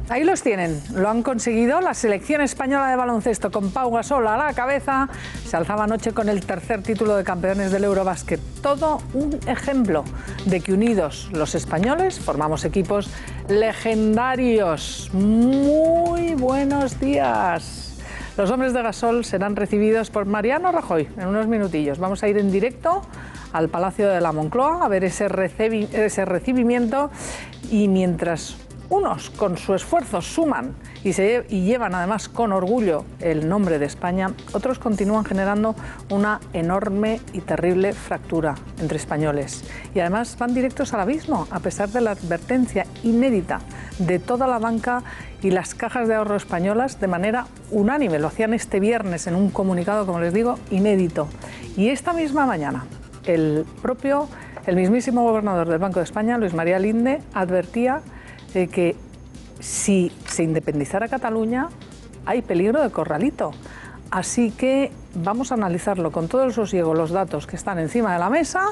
Ahí los tienen, lo han conseguido. La selección española de baloncesto con Pau Gasol a la cabeza se alzaba anoche con el tercer título de campeones del Eurobásquet. Todo un ejemplo de que unidos los españoles formamos equipos legendarios. Muy buenos días. Los hombres de Gasol serán recibidos por Mariano Rajoy en unos minutillos. Vamos a ir en directo al Palacio de la Moncloa a ver ese recibimiento, y mientras unos con su esfuerzo suman y llevan además con orgullo el nombre de España, otros continúan generando una enorme y terrible fractura entre españoles. Y además van directos al abismo, a pesar de la advertencia inédita de toda la banca y las cajas de ahorro españolas de manera unánime. Lo hacían este viernes en un comunicado, como les digo, inédito. Y esta misma mañana, el mismísimo gobernador del Banco de España, Luis María Linde, advertía de que si se independizara Cataluña hay peligro de corralito. Así que vamos a analizarlo con todo el sosiego, los datos que están encima de la mesa,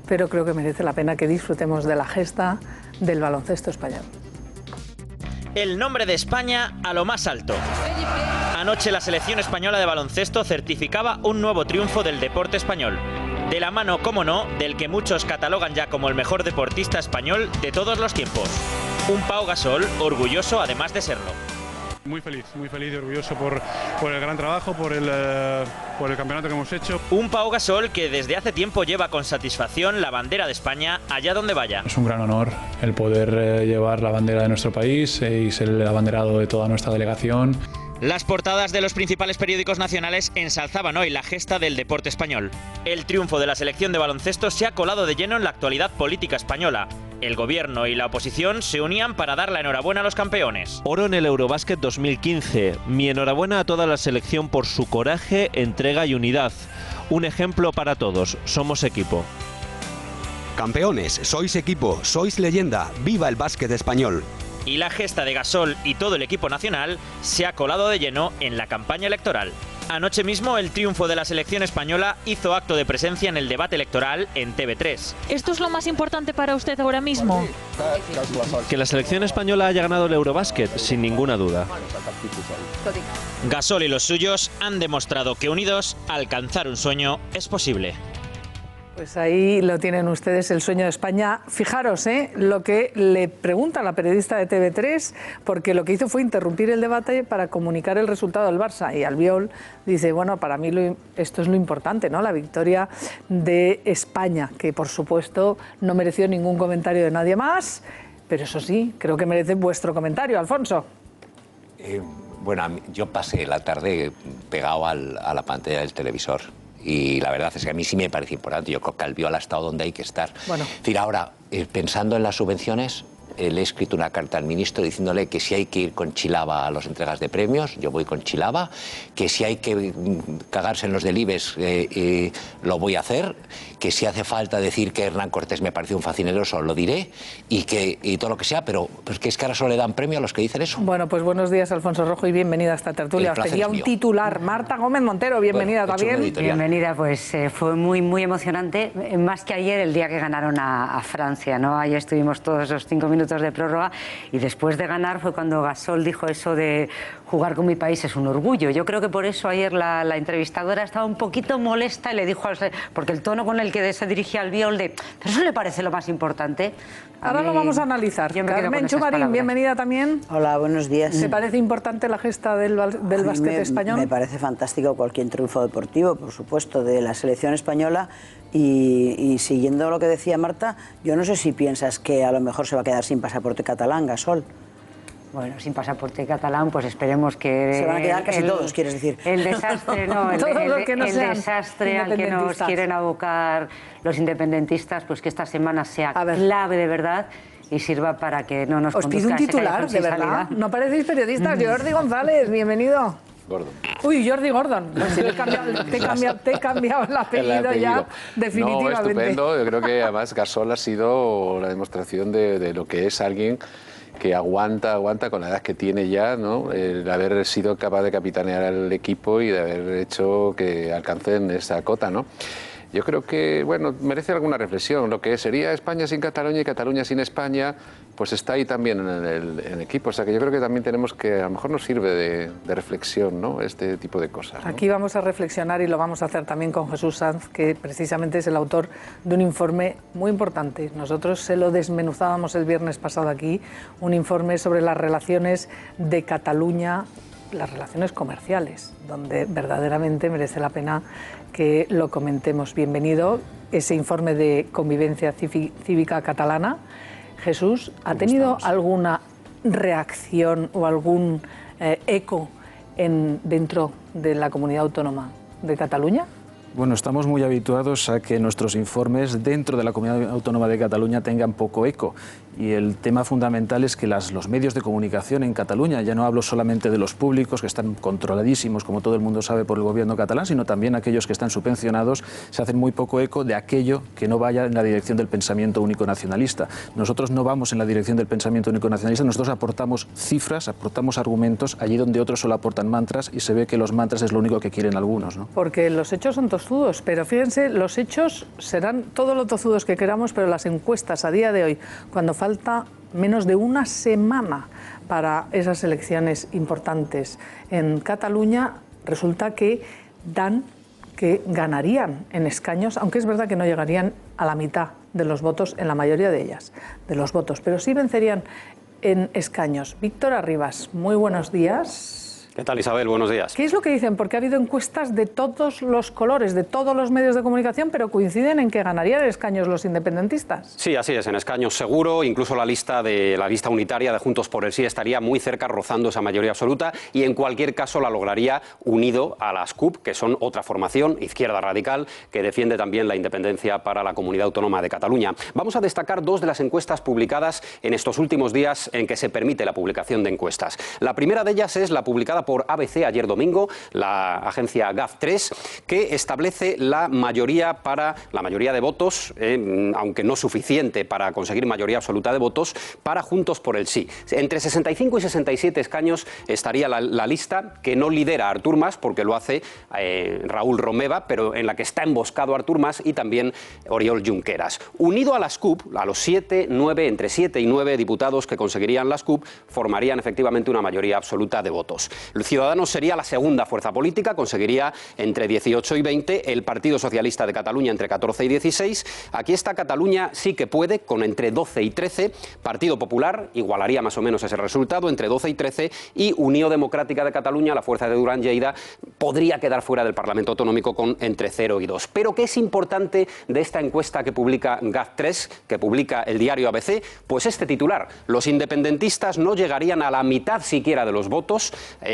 pero creo que merece la pena que disfrutemos de la gesta del baloncesto español. El nombre de España a lo más alto. Anoche la selección española de baloncesto certificaba un nuevo triunfo del deporte español. De la mano, como no, del que muchos catalogan ya como el mejor deportista español de todos los tiempos. Un Pau Gasol orgulloso además de serlo. Muy feliz y orgulloso por el gran trabajo, por el campeonato que hemos hecho. Un Pau Gasol que desde hace tiempo lleva con satisfacción la bandera de España allá donde vaya. Es un gran honor el poder llevar la bandera de nuestro país y ser el abanderado de toda nuestra delegación. Las portadas de los principales periódicos nacionales ensalzaban hoy la gesta del deporte español. El triunfo de la selección de baloncesto se ha colado de lleno en la actualidad política española. El gobierno y la oposición se unían para dar la enhorabuena a los campeones. Oro en el Eurobásquet 2015. Mi enhorabuena a toda la selección por su coraje, entrega y unidad. Un ejemplo para todos. Somos equipo. Campeones, sois equipo, sois leyenda. ¡Viva el básquet español! Y la gesta de Gasol y todo el equipo nacional se ha colado de lleno en la campaña electoral. Anoche mismo el triunfo de la selección española hizo acto de presencia en el debate electoral en TV3. ¿Esto es lo más importante para usted ahora mismo? Que la selección española haya ganado el Eurobásquet, sin ninguna duda. Gasol y los suyos han demostrado que unidos alcanzar un sueño es posible. Pues ahí lo tienen ustedes, el sueño de España. Fijaros, lo que le pregunta la periodista de TV3, porque lo que hizo fue interrumpir el debate para comunicar el resultado del Barça. Y Albiol dice, bueno, para mí esto es lo importante, ¿no? La victoria de España, que por supuesto no mereció ningún comentario de nadie más, pero eso sí, creo que merece vuestro comentario, Alfonso. Bueno, yo pasé la tarde pegado a la pantalla del televisor. Y la verdad es que a mí sí me parece importante. Yo creo que Albiol ha estado donde hay que estar. Bueno. Es decir, ahora, pensando en las subvenciones, le he escrito una carta al ministro diciéndole que si hay que ir con Chilaba a las entregas de premios, yo voy con Chilaba, que si hay que cagarse en los delibes, lo voy a hacer, que si hace falta decir que Hernán Cortés me parece un facineroso, lo diré, y todo lo que sea, pero pues que es que ahora solo le dan premio a los que dicen eso. Bueno, pues buenos días, Alfonso Rojo, y bienvenida a esta tertulia. Os pedía un titular. Marta Gómez Montero, bienvenida también. Bienvenida, pues fue muy emocionante, más que ayer, el día que ganaron a Francia, ¿no? Ahí estuvimos todos los 5 minutos de prórroga, y después de ganar fue cuando Gasol dijo eso de jugar con mi país es un orgullo. Yo creo que por eso ayer la entrevistadora estaba un poquito molesta y le dijo, porque el tono con el que se dirigía Albiol de, ¿pero eso le parece lo más importante? Ahora lo vamos a analizar. Carmen Chumarín, bienvenida también. Hola, buenos días. ¿Te parece importante la gesta del básquet español? Me parece fantástico cualquier triunfo deportivo, por supuesto, de la selección española. Y siguiendo lo que decía Marta, yo no sé si piensas que a lo mejor se va a quedar sin pasaporte catalán, Gasol. Bueno, sin pasaporte catalán, pues esperemos que... Se van a quedar casi todos, quieres decir. El desastre, no, el desastre al que nos quieren abocar los independentistas, pues que esta semana sea clave de verdad y sirva para que no nos conduzca. Os pido un titular, de verdad. No parecéis periodistas. Jordi González, bienvenido. Gordon. Uy, Jordi Gordon. Pues sí, te he cambiado el apellido ya, definitivamente. No, estupendo. Yo creo que además Gasol ha sido la demostración de lo que es alguien que aguanta con la edad que tiene ya, ¿no? El haber sido capaz de capitanear el equipo y de haber hecho que alcancen esa cota, ¿no? Yo creo que, bueno, merece alguna reflexión. Lo que sería España sin Cataluña y Cataluña sin España, pues está ahí también en el equipo. O sea, que yo creo que también tenemos que, a lo mejor nos sirve de reflexión, ¿no?, este tipo de cosas, ¿no? Aquí vamos a reflexionar y lo vamos a hacer también con Jesús Sanz, que precisamente es el autor de un informe muy importante. Nosotros se lo desmenuzábamos el viernes pasado aquí, un informe sobre las relaciones de Cataluña, las relaciones comerciales, donde verdaderamente merece la pena que lo comentemos. Bienvenido, ese informe de convivencia cívica catalana. Jesús, ¿ha tenido alguna reacción o algún eco dentro de la comunidad autónoma de Cataluña? Bueno, estamos muy habituados a que nuestros informes dentro de la Comunidad Autónoma de Cataluña tengan poco eco. Y el tema fundamental es que los medios de comunicación en Cataluña, ya no hablo solamente de los públicos, que están controladísimos, como todo el mundo sabe, por el gobierno catalán, sino también aquellos que están subvencionados, se hacen muy poco eco de aquello que no vaya en la dirección del pensamiento único nacionalista. Nosotros no vamos en la dirección del pensamiento único nacionalista, nosotros aportamos cifras, aportamos argumentos, allí donde otros solo aportan mantras, y se ve que los mantras es lo único que quieren algunos, ¿no? Porque los hechos son tozudos, pero fíjense, los hechos serán todo lo tozudos que queramos, pero las encuestas a día de hoy, cuando falta menos de una semana para esas elecciones importantes en Cataluña, resulta que dan que ganarían en escaños, aunque es verdad que no llegarían a la mitad de los votos, en la mayoría de ellas, de los votos, pero sí vencerían en escaños. Víctor Arribas, muy buenos días. ¿Qué tal, Isabel? Buenos días. ¿Qué es lo que dicen? Porque ha habido encuestas de todos los colores, de todos los medios de comunicación, pero coinciden en que ganarían escaños los independentistas. Sí, así es, en escaños seguro, incluso la lista unitaria de Juntos por el Sí estaría muy cerca, rozando esa mayoría absoluta, y en cualquier caso la lograría unido a las CUP, que son otra formación, izquierda radical, que defiende también la independencia para la Comunidad Autónoma de Cataluña. Vamos a destacar dos de las encuestas publicadas en estos últimos días en que se permite la publicación de encuestas. La primera de ellas es la publicada por ABC ayer domingo, la agencia GAF3, que establece la mayoría de votos, aunque no suficiente para conseguir mayoría absoluta de votos, para Juntos por el Sí. Entre 65 y 67 escaños estaría la lista, que no lidera Artur Mas, porque lo hace Raúl Romeva, pero en la que está emboscado Artur Mas y también Oriol Junqueras. Unido a las CUP, a los entre 7 y 9 diputados que conseguirían las CUP, formarían efectivamente una mayoría absoluta de votos. Ciudadanos sería la segunda fuerza política, conseguiría entre 18 y 20, el Partido Socialista de Cataluña entre 14 y 16. Aquí está Cataluña sí que puede, con entre 12 y 13, Partido Popular igualaría más o menos ese resultado, entre 12 y 13, y Unió Democrática de Cataluña, la fuerza de Duran Lleida, podría quedar fuera del Parlamento Autonómico con entre 0 y 2. Pero ¿qué es importante de esta encuesta que publica GAF3, que publica el diario ABC? Pues este titular: los independentistas no llegarían a la mitad siquiera de los votos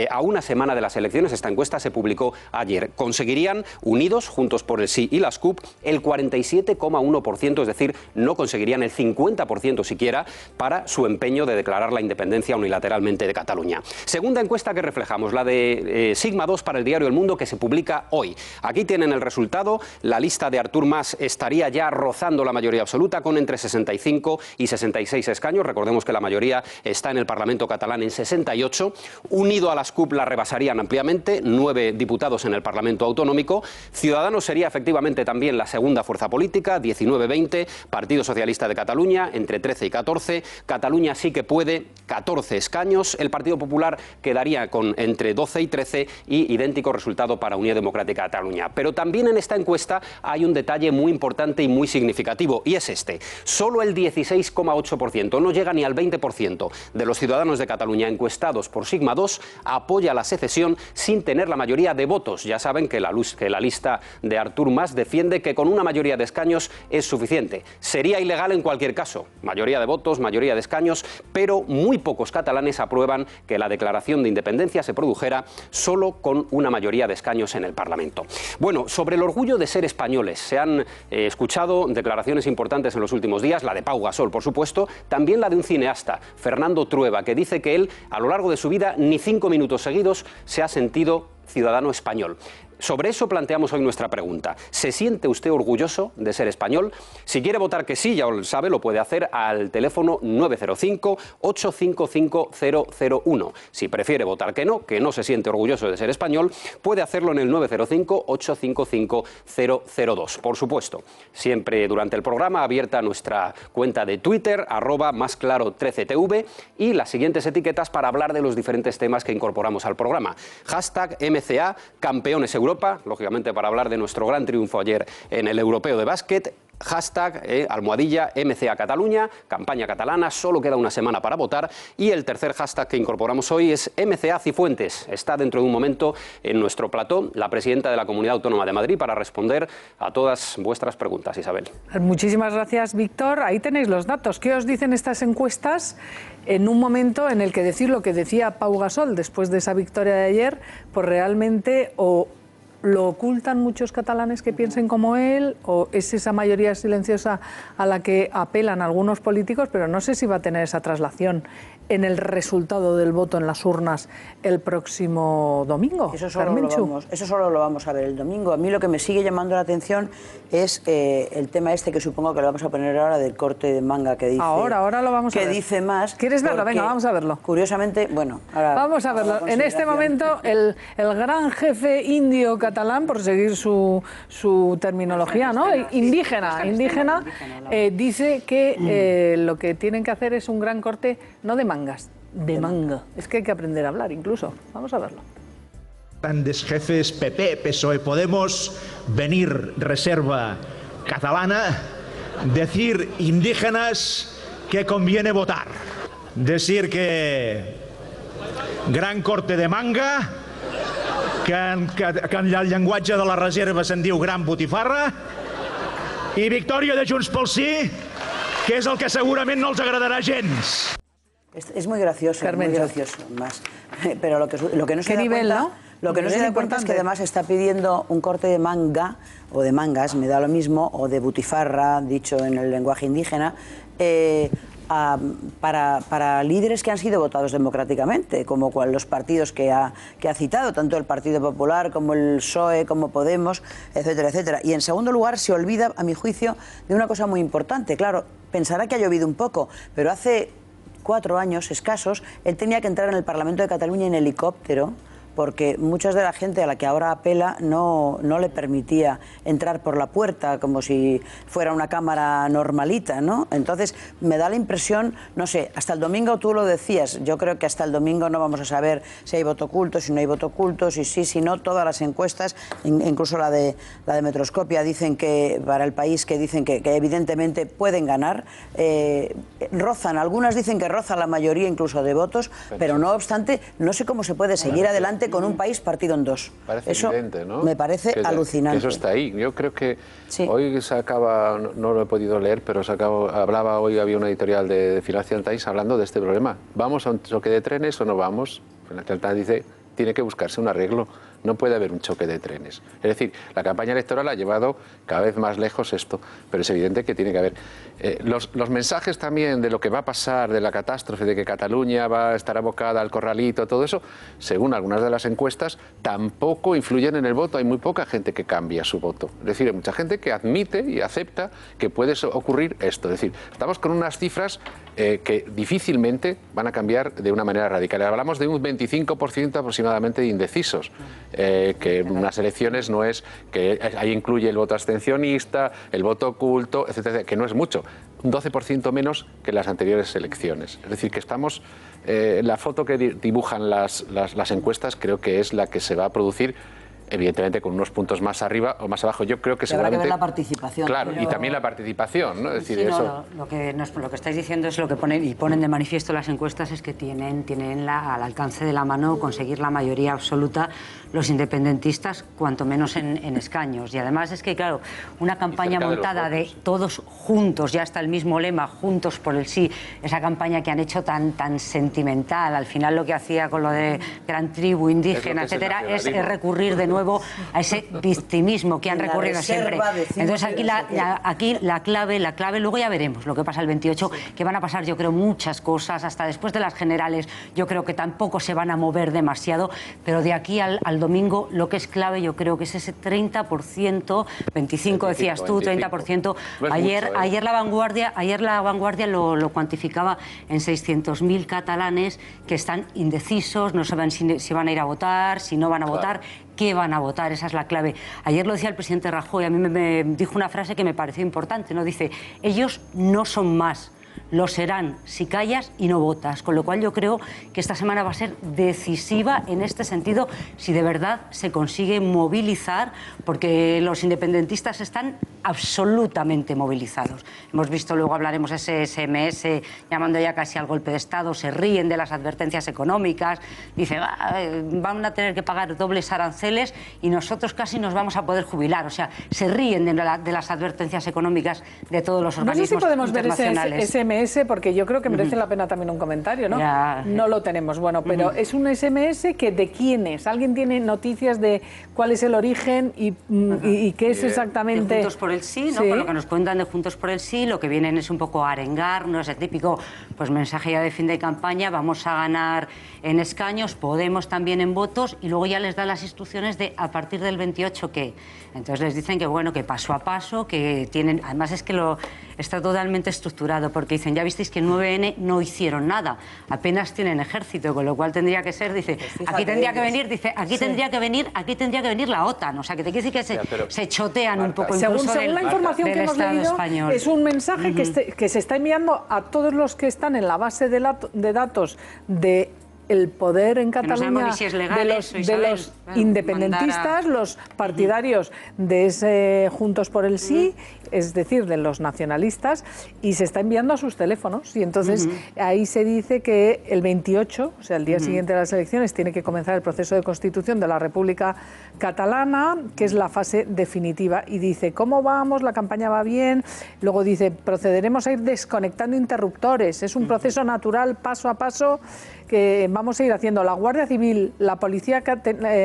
a una semana de las elecciones. Esta encuesta se publicó ayer. Conseguirían, unidos, Juntos por el Sí y las CUP, el 47,1%, es decir, no conseguirían el 50% siquiera para su empeño de declarar la independencia unilateralmente de Cataluña. Segunda encuesta que reflejamos, la de Sigma 2 para el diario El Mundo, que se publica hoy. Aquí tienen el resultado. La lista de Artur Mas estaría ya rozando la mayoría absoluta, con entre 65 y 66 escaños. Recordemos que la mayoría está en el Parlamento catalán en 68. Unido a las CUP la rebasarían ampliamente, 9 diputados en el Parlamento Autonómico. Ciudadanos sería efectivamente también la segunda fuerza política, 19-20, Partido Socialista de Cataluña entre 13 y 14, Cataluña sí que puede, 14 escaños, el Partido Popular quedaría con entre 12 y 13 y idéntico resultado para Unión Democrática de Cataluña. Pero también en esta encuesta hay un detalle muy importante y muy significativo, y es este: solo el 16,8%, no llega ni al 20% de los ciudadanos de Cataluña encuestados por Sigma 2 apoya la secesión sin tener la mayoría de votos. Ya saben que la lista de Artur Mas defiende que con una mayoría de escaños es suficiente. Sería ilegal en cualquier caso, mayoría de votos, mayoría de escaños, pero muy pocos catalanes aprueban que la declaración de independencia se produjera solo con una mayoría de escaños en el Parlamento. Bueno, sobre el orgullo de ser españoles, se han escuchado declaraciones importantes en los últimos días, la de Pau Gasol, por supuesto, también la de un cineasta, Fernando Trueba, que dice que él, a lo largo de su vida, ni 5 minutos seguidos se ha sentido ciudadano español. Sobre eso planteamos hoy nuestra pregunta. ¿Se siente usted orgulloso de ser español? Si quiere votar que sí, ya lo sabe, lo puede hacer al teléfono 905-855-001. Si prefiere votar que no se siente orgulloso de ser español, puede hacerlo en el 905-855-002. Por supuesto, siempre durante el programa abierta nuestra cuenta de Twitter, @másclaro13tv, y las siguientes etiquetas para hablar de los diferentes temas que incorporamos al programa. Hashtag MCA, campeones Europa, lógicamente para hablar de nuestro gran triunfo ayer en el Europeo de Básquet. Hashtag almohadilla MCA Cataluña, campaña catalana, solo queda una semana para votar. Y el tercer hashtag que incorporamos hoy es MCA Cifuentes. Está dentro de un momento en nuestro plató la presidenta de la Comunidad Autónoma de Madrid para responder a todas vuestras preguntas, Isabel. Muchísimas gracias, Víctor. Ahí tenéis los datos. ¿Qué os dicen estas encuestas en un momento en el que decir lo que decía Pau Gasol después de esa victoria de ayer, pues realmente o lo ocultan muchos catalanes que piensen como él, o es esa mayoría silenciosa a la que apelan algunos políticos, pero no sé si va a tener esa traslación en el resultado del voto en las urnas el próximo domingo? Eso solo lo vamos a ver el domingo. A mí lo que me sigue llamando la atención es el tema este que supongo que lo vamos a poner ahora del corte de manga que dice. Ahora lo vamos a ver. Que dice más. ¿Quieres verlo? Venga, vamos a verlo. Curiosamente, bueno, ahora vamos a verlo. En este momento, el gran jefe indio catalán, por seguir su terminología, ¿no? Indígena, dice que lo que tienen que hacer es un gran corte, no de mangas, de manga. Es que hay que aprender a hablar incluso. Vamos a verlo. Grandes jefes PP, PSOE, Podemos, venir reserva catalana, decir indígenas que conviene votar, decir que gran corte de manga, que en el llenguatge de la reserva se'n diu gran botifarra, i victòria de Junts pel Sí, que és el que segurament no els agradarà gens. Es muy gracioso, más. Pero lo que no se da nivel, cuenta, ¿no? Lo que no se da cuenta es que además está pidiendo un corte de manga, o de mangas, me da lo mismo, o de butifarra, dicho en el lenguaje indígena, para líderes que han sido votados democráticamente, como los partidos que ha citado, tanto el Partido Popular como el PSOE, como Podemos, etcétera, etcétera. Y en segundo lugar, se olvida, a mi juicio, de una cosa muy importante. Claro, pensará que ha llovido un poco, pero hace 4 años escasos, él tenía que entrar en el Parlamento de Cataluña en helicóptero, porque mucha de la gente a la que ahora apela no le permitía entrar por la puerta como si fuera una cámara normalita, ¿no? Entonces me da la impresión, no sé, hasta el domingo tú lo decías, yo creo que hasta el domingo no vamos a saber si hay voto oculto, si no hay voto oculto, si sí, si no. Todas las encuestas, incluso la de Metroscopia, dicen que para El País, que dicen que evidentemente pueden ganar, rozan, algunas dicen que rozan la mayoría incluso de votos, pero no obstante, no sé cómo se puede seguir adelante con un país partido en dos. Parece eso evidente, ¿no? Me parece alucinante. Que eso está ahí. Yo creo que hoy sacaba, no lo he podido leer, pero hablaba hoy, había una editorial de Financial Times hablando de este problema. ¿Vamos a un choque de trenes o no vamos? Financial Times dice, tiene que buscarse un arreglo. No puede haber un choque de trenes. Es decir, la campaña electoral ha llevado cada vez más lejos esto, pero es evidente que tiene que haber. Los mensajes también de lo que va a pasar, de la catástrofe, de que Cataluña va a estar abocada al corralito, todo eso, según algunas de las encuestas, tampoco influyen en el voto. Hay muy poca gente que cambia su voto. Es decir, hay mucha gente que admite y acepta que puede ocurrir esto. Es decir, estamos con unas cifras que difícilmente van a cambiar de una manera radical. Hablamos de un 25% aproximadamente de indecisos. Que en unas elecciones no es que ahí incluye el voto abstencionista, el voto oculto, etcétera, que no es mucho, un 12% menos que las anteriores elecciones. Es decir, que estamos, la foto que dibujan las encuestas creo que es la que se va a producir, evidentemente con unos puntos más arriba o más abajo. Yo creo que seguramente... Habrá que ver la participación. Claro, y también la participación, ¿no? Es decir, sí, eso... Lo que estáis diciendo es lo que ponen de manifiesto las encuestas, es que tienen al alcance de la mano conseguir la mayoría absoluta los independentistas, cuanto menos en escaños. Y además es que, claro, una campaña montada de todos juntos, ya está el mismo lema, juntos por el sí, esa campaña que han hecho tan sentimental, al final lo que hacía con lo de gran tribu indígena, etcétera, es recurrir de nuevo nuevo, a ese victimismo que han recurrido siempre. Entonces aquí la clave, luego ya veremos lo que pasa el 28, que van a pasar yo creo muchas cosas, hasta después de las generales yo creo que tampoco se van a mover demasiado, pero de aquí al domingo lo que es clave yo creo que es ese 30%, 25 decías tú, 30%. Ayer la Vanguardia lo cuantificaba en 600.000 catalanes que están indecisos, no saben si van a ir a votar, si no van a votar, qué van a votar, esa es la clave. Ayer lo decía el presidente Rajoy, a mí me dijo una frase que me pareció importante, ¿no? Dice, ellos no son más, lo serán si callas y no votas, con lo cual yo creo que esta semana va a ser decisiva en este sentido si de verdad se consigue movilizar, porque los independentistas están absolutamente movilizados. Hemos visto, luego hablaremos ese SMS llamando ya casi al golpe de Estado, se ríen de las advertencias económicas, dice, van a tener que pagar dobles aranceles y nosotros casi nos vamos a poder jubilar, o sea, se ríen de las advertencias económicas de todos los organismos internacionales. Ver ese SMS, porque yo creo que merece la pena también un comentario, ¿no? No lo tenemos, bueno, pero es un SMS que ¿de quién es? ¿Alguien tiene noticias de cuál es el origen y qué es exactamente? De Juntos por el Sí, ¿no? Por lo que nos cuentan de Juntos por el Sí, lo que vienen es un poco a arengar, no es el típico pues mensaje ya de fin de campaña, vamos a ganar en escaños, Podemos también en votos, y luego ya les dan las instrucciones de a partir del 28 qué. Entonces les dicen que bueno, que paso a paso, que tienen, además es que está totalmente estructurado, porque dicen, ya visteis que el 9N no hicieron nada, apenas tienen ejército, con lo cual tendría que ser, dice, aquí tendría que venir, dice, aquí tendría que venir la OTAN, o sea, que te quiere decir que se chotean un poco incluso según la información que hemos leído, español. Es un mensaje que se está enviando a todos los que están en la base de datos de el poder en Cataluña, si es legal de los independentistas, los partidarios de ese Juntos por el Sí, es decir, de los nacionalistas, y se está enviando a sus teléfonos. Y entonces ahí se dice que el 28, o sea, el día siguiente de las elecciones, tiene que comenzar el proceso de constitución de la República Catalana, que es la fase definitiva. Y dice, ¿cómo vamos? La campaña va bien. Luego dice, procederemos a ir desconectando interruptores. Es un proceso natural, paso a paso, que vamos a ir haciendo. La Guardia Civil, la Policía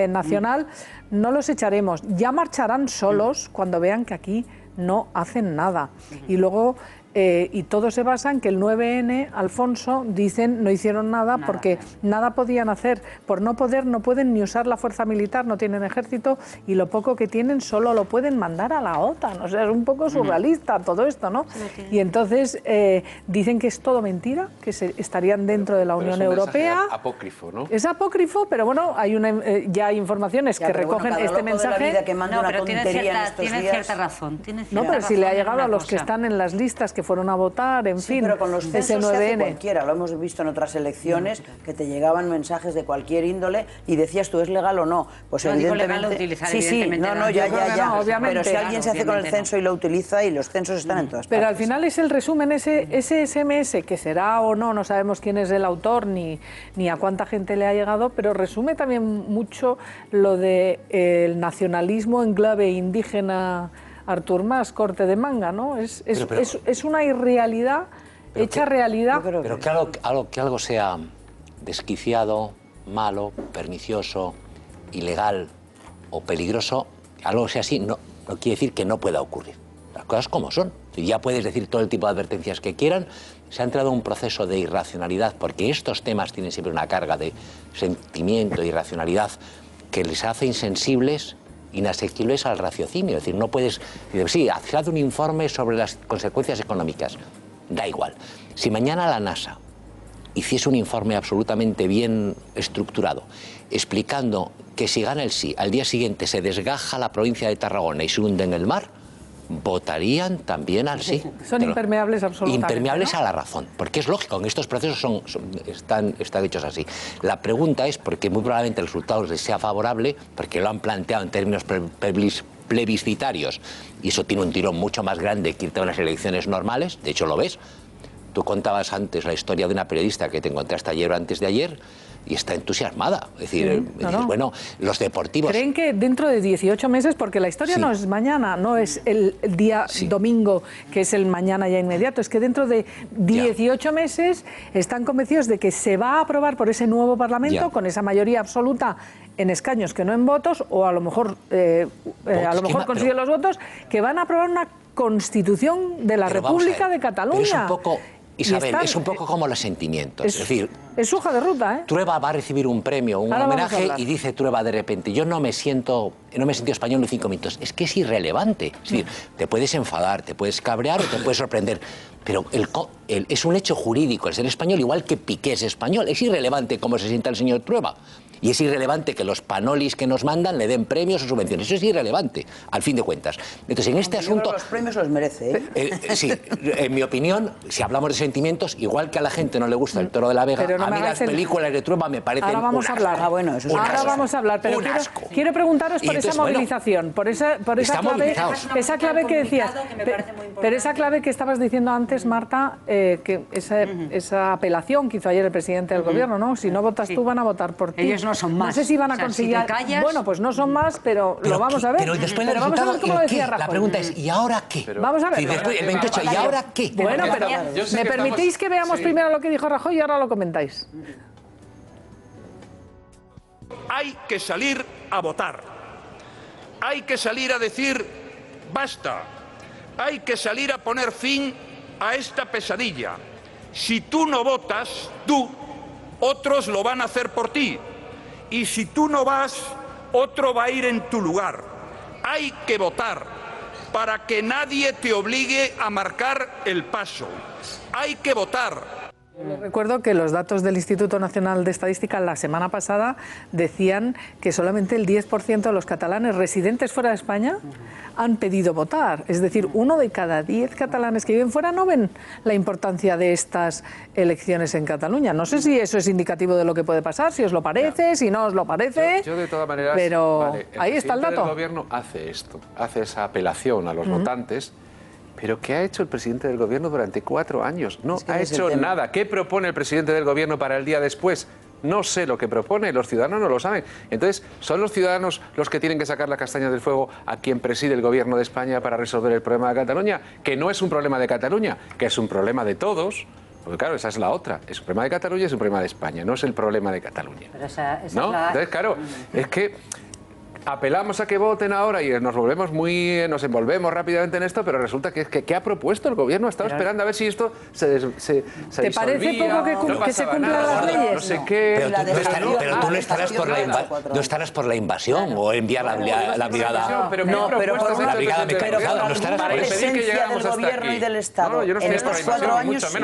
Nacional, no los echaremos. Ya marcharán solos cuando vean que aquí no hacen nada. Y luego, y todo se basa en que el 9N, Alfonso, dicen no hicieron nada porque nada podían hacer. Por no poder, no pueden ni usar la fuerza militar, no tienen ejército, y lo poco que tienen solo lo pueden mandar a la OTAN. O sea, es un poco surrealista todo esto, ¿no? Y entonces dicen que es todo mentira, que estarían dentro de la Unión Europea. Es apócrifo, ¿no? Es apócrifo, pero bueno, hay ya hay informaciones que recogen este mensaje. Pero tiene cierta razón. No, pero si le ha llegado a los que están en las listas que fueron a votar, en fin, pero con los censos se hace cualquiera, lo hemos visto en otras elecciones, que te llegaban mensajes de cualquier índole y decías tú, ¿es legal o no? Pues evidentemente... ya, pero si alguien se hace con el censo y lo utiliza, y los censos están en todas partes. Pero al final es el resumen, ese SMS, que será o no sabemos quién es el autor ni a cuánta gente le ha llegado, pero resume también mucho lo de el nacionalismo enclave indígena Artur Mas, corte de manga, ¿no? Es una irrealidad hecha realidad. Pero que algo sea desquiciado, malo, pernicioso, ilegal o peligroso, algo sea así, no quiere decir que no pueda ocurrir. Las cosas como son. Ya puedes decir todo el tipo de advertencias que quieran. Se ha entrado en un proceso de irracionalidad, porque estos temas tienen siempre una carga de sentimiento, de irracionalidad, que les hace insensibles, inasequibles al raciocinio. Es decir, no puedes decir, sí, haz un informe sobre las consecuencias económicas. Da igual. Si mañana la NASA hiciese un informe absolutamente bien estructurado, explicando que si gana el sí, al día siguiente se desgaja la provincia de Tarragona y se hunde en el mar, votarían también al sí. Son impermeables absolutamente. Impermeables, ¿no? A la razón, porque es lógico, en estos procesos están hechos así. La pregunta es, porque muy probablemente el resultado les sea favorable, porque lo han planteado en términos plebiscitarios, y eso tiene un tirón mucho más grande que irte a unas elecciones normales, de hecho lo ves. Tú contabas antes la historia de una periodista que te encontraste ayer o antes de ayer, y está entusiasmada. Es decir, bueno, los deportivos... ¿Creen que dentro de 18 meses, porque la historia no es mañana, no es el día domingo, que es el mañana ya inmediato, es que dentro de 18 meses están convencidos de que se va a aprobar por ese nuevo Parlamento, con esa mayoría absoluta en escaños que no en votos, o a lo mejor, consiguen los votos, que van a aprobar una constitución de la República de Cataluña. Pero es un poco, Isabel, es un poco como los sentimientos. Es decir, es hoja de ruta, ¿eh? Trueba va a recibir un premio, un homenaje, y dice Trueba de repente, yo no me siento español ni 5 minutos. Es que es irrelevante. Es decir, te puedes enfadar, te puedes cabrear o te puedes sorprender, pero es un hecho jurídico el ser español, igual que Piqué es español. Es irrelevante cómo se sienta el señor Trueba. Y es irrelevante que los panolis que nos mandan le den premios o subvenciones. Eso es irrelevante, al fin de cuentas. Entonces, en este asunto... Los premios los merece, ¿eh? Sí, en mi opinión, si hablamos de sentimientos, igual que a la gente no le gusta el Toro de la Vega, a mí las películas de Trueba me parecen Ahora vamos a hablar. Ahora vamos a hablar, pero quiero preguntaros por esa movilización, por esa clave que decías. Pero esa clave que estabas diciendo antes, Marta, que esa apelación que hizo ayer el presidente del Gobierno, ¿no? Si no votas tú, van a votar por ti. Ellos no son más. No sé si van a conseguir... Si te callas... Bueno, pues no son más, pero lo vamos a ver. Pero después del vamos a ver cómo lo decía Rajoy. La pregunta es, ¿y ahora qué? Vamos a ver. Y después, el 28, ¿y ahora qué? Bueno, pero ¿me permitís que veamos primero lo que dijo Rajoy y ahora lo comentáis? Hay que salir a votar. Hay que salir a decir basta. Hay que salir a poner fin a esta pesadilla. Si tú no votas, otros lo van a hacer por ti. Y si tú no vas, otro va a ir en tu lugar. Hay que votar para que nadie te obligue a marcar el paso. Hay que votar. Les recuerdo que los datos del Instituto Nacional de Estadística la semana pasada decían que solamente el 10% de los catalanes residentes fuera de España han pedido votar. Es decir, 1 de cada 10 catalanes que viven fuera no ven la importancia de estas elecciones en Cataluña. No sé si eso es indicativo de lo que puede pasar, si os lo parece, si no os lo parece. Yo de todas maneras, pero ahí está el dato. El Gobierno hace esto, hace esa apelación a los votantes. ¿Pero qué ha hecho el presidente del Gobierno durante 4 años? No ha hecho nada. ¿Qué propone el presidente del Gobierno para el día después? No sé lo que propone, los ciudadanos no lo saben. Entonces, ¿son los ciudadanos los que tienen que sacar la castaña del fuego a quien preside el Gobierno de España para resolver el problema de Cataluña? Que no es un problema de Cataluña, que es un problema de todos. Porque claro, esa es la otra. Es un problema de Cataluña, es un problema de España, no es el problema de Cataluña. Pero esa ¿no? Entonces, claro, es que... apelamos a que voten ahora y nos envolvemos rápidamente en esto, pero resulta que ¿qué ha propuesto el Gobierno? Ha estado esperando a ver si esto se ¿Te parece poco que se cumplan las leyes? No sé qué... Pero tú no estarás por la invasión o enviar la brigada... No, pero por la brigada mecanizada. No estarás por eso. Presencia del Gobierno y del Estado en estos 4 años,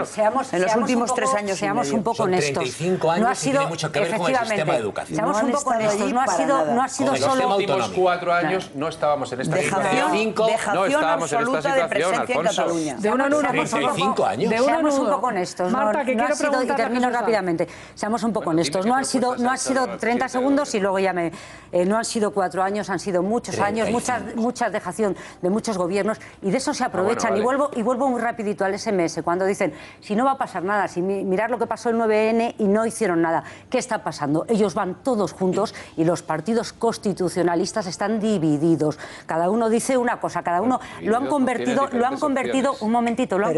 en los últimos 3 años. Seamos un poco honestos. 35 años y tiene mucho que ver con el sistema de educación. Seamos un poco honestos. No ha sido solo... En los últimos 4 años no estábamos en esta situación. No estábamos en esta situación, Alfonso. De una 35 años. Seamos un poco honestos. Marta, que quiero preguntar. Y termino rápidamente. Seamos un poco honestos. No han sido 30 segundos y luego ya me... no han sido 4 años, han sido muchos años, mucha dejación de muchos gobiernos y de eso se aprovechan. Y vuelvo muy rapidito al SMS, cuando dicen, si no va a pasar nada, si mirar lo que pasó el 9N y no hicieron nada. ¿Qué está pasando? Ellos van todos juntos y los partidos constitucionalistas están divididos. Cada uno dice una cosa, cada uno lo han convertido, un momentito, lo han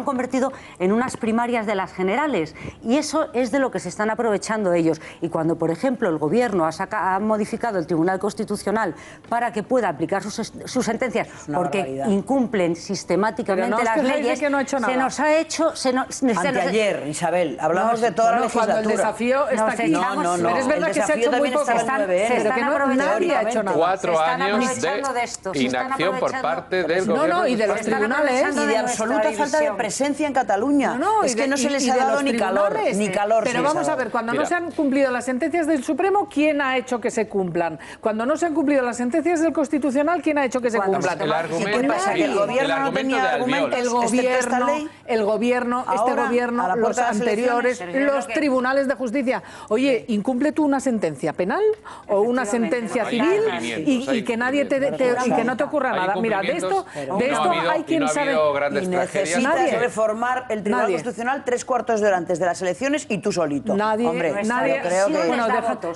convertido en unas primarias de las generales y eso es de lo que se están aprovechando ellos. Y cuando, por ejemplo, el Gobierno ha modificado el Tribunal Constitucional para que pueda aplicar sus sentencias porque incumplen sistemáticamente las leyes, que no ha hecho nada. se nos ha hecho... Anteayer, Isabel, hablamos de toda la legislatura. Cuando el desafío está aquí. No. Pero es verdad que se ha hecho muy poco. Pero que nadie ha hecho nada. 4 años de inacción por parte del Gobierno. Y de los tribunales. Y de absoluta falta de presencia en Cataluña. Es que no se les ha dado ni calor. Pero vamos a ver, cuando no se han cumplido las sentencias del Supremo, ¿quién ha hecho que se cumplan? Cuando no se han cumplido las sentencias del Constitucional, ¿quién ha hecho que se cumplan? ¿Qué pasa? ¿Que el Gobierno no tenía argumentos? El Gobierno, este Gobierno, los anteriores, los tribunales de justicia. Oye, incumple tú una sentencia penal o una sentencia civil y que nadie y que no te ocurra nada. Mira, de esto hay quien sabe. Y necesitas reformar el Tribunal Constitucional 3/4 de hora antes de las elecciones y tú solito. Nadie. Bueno,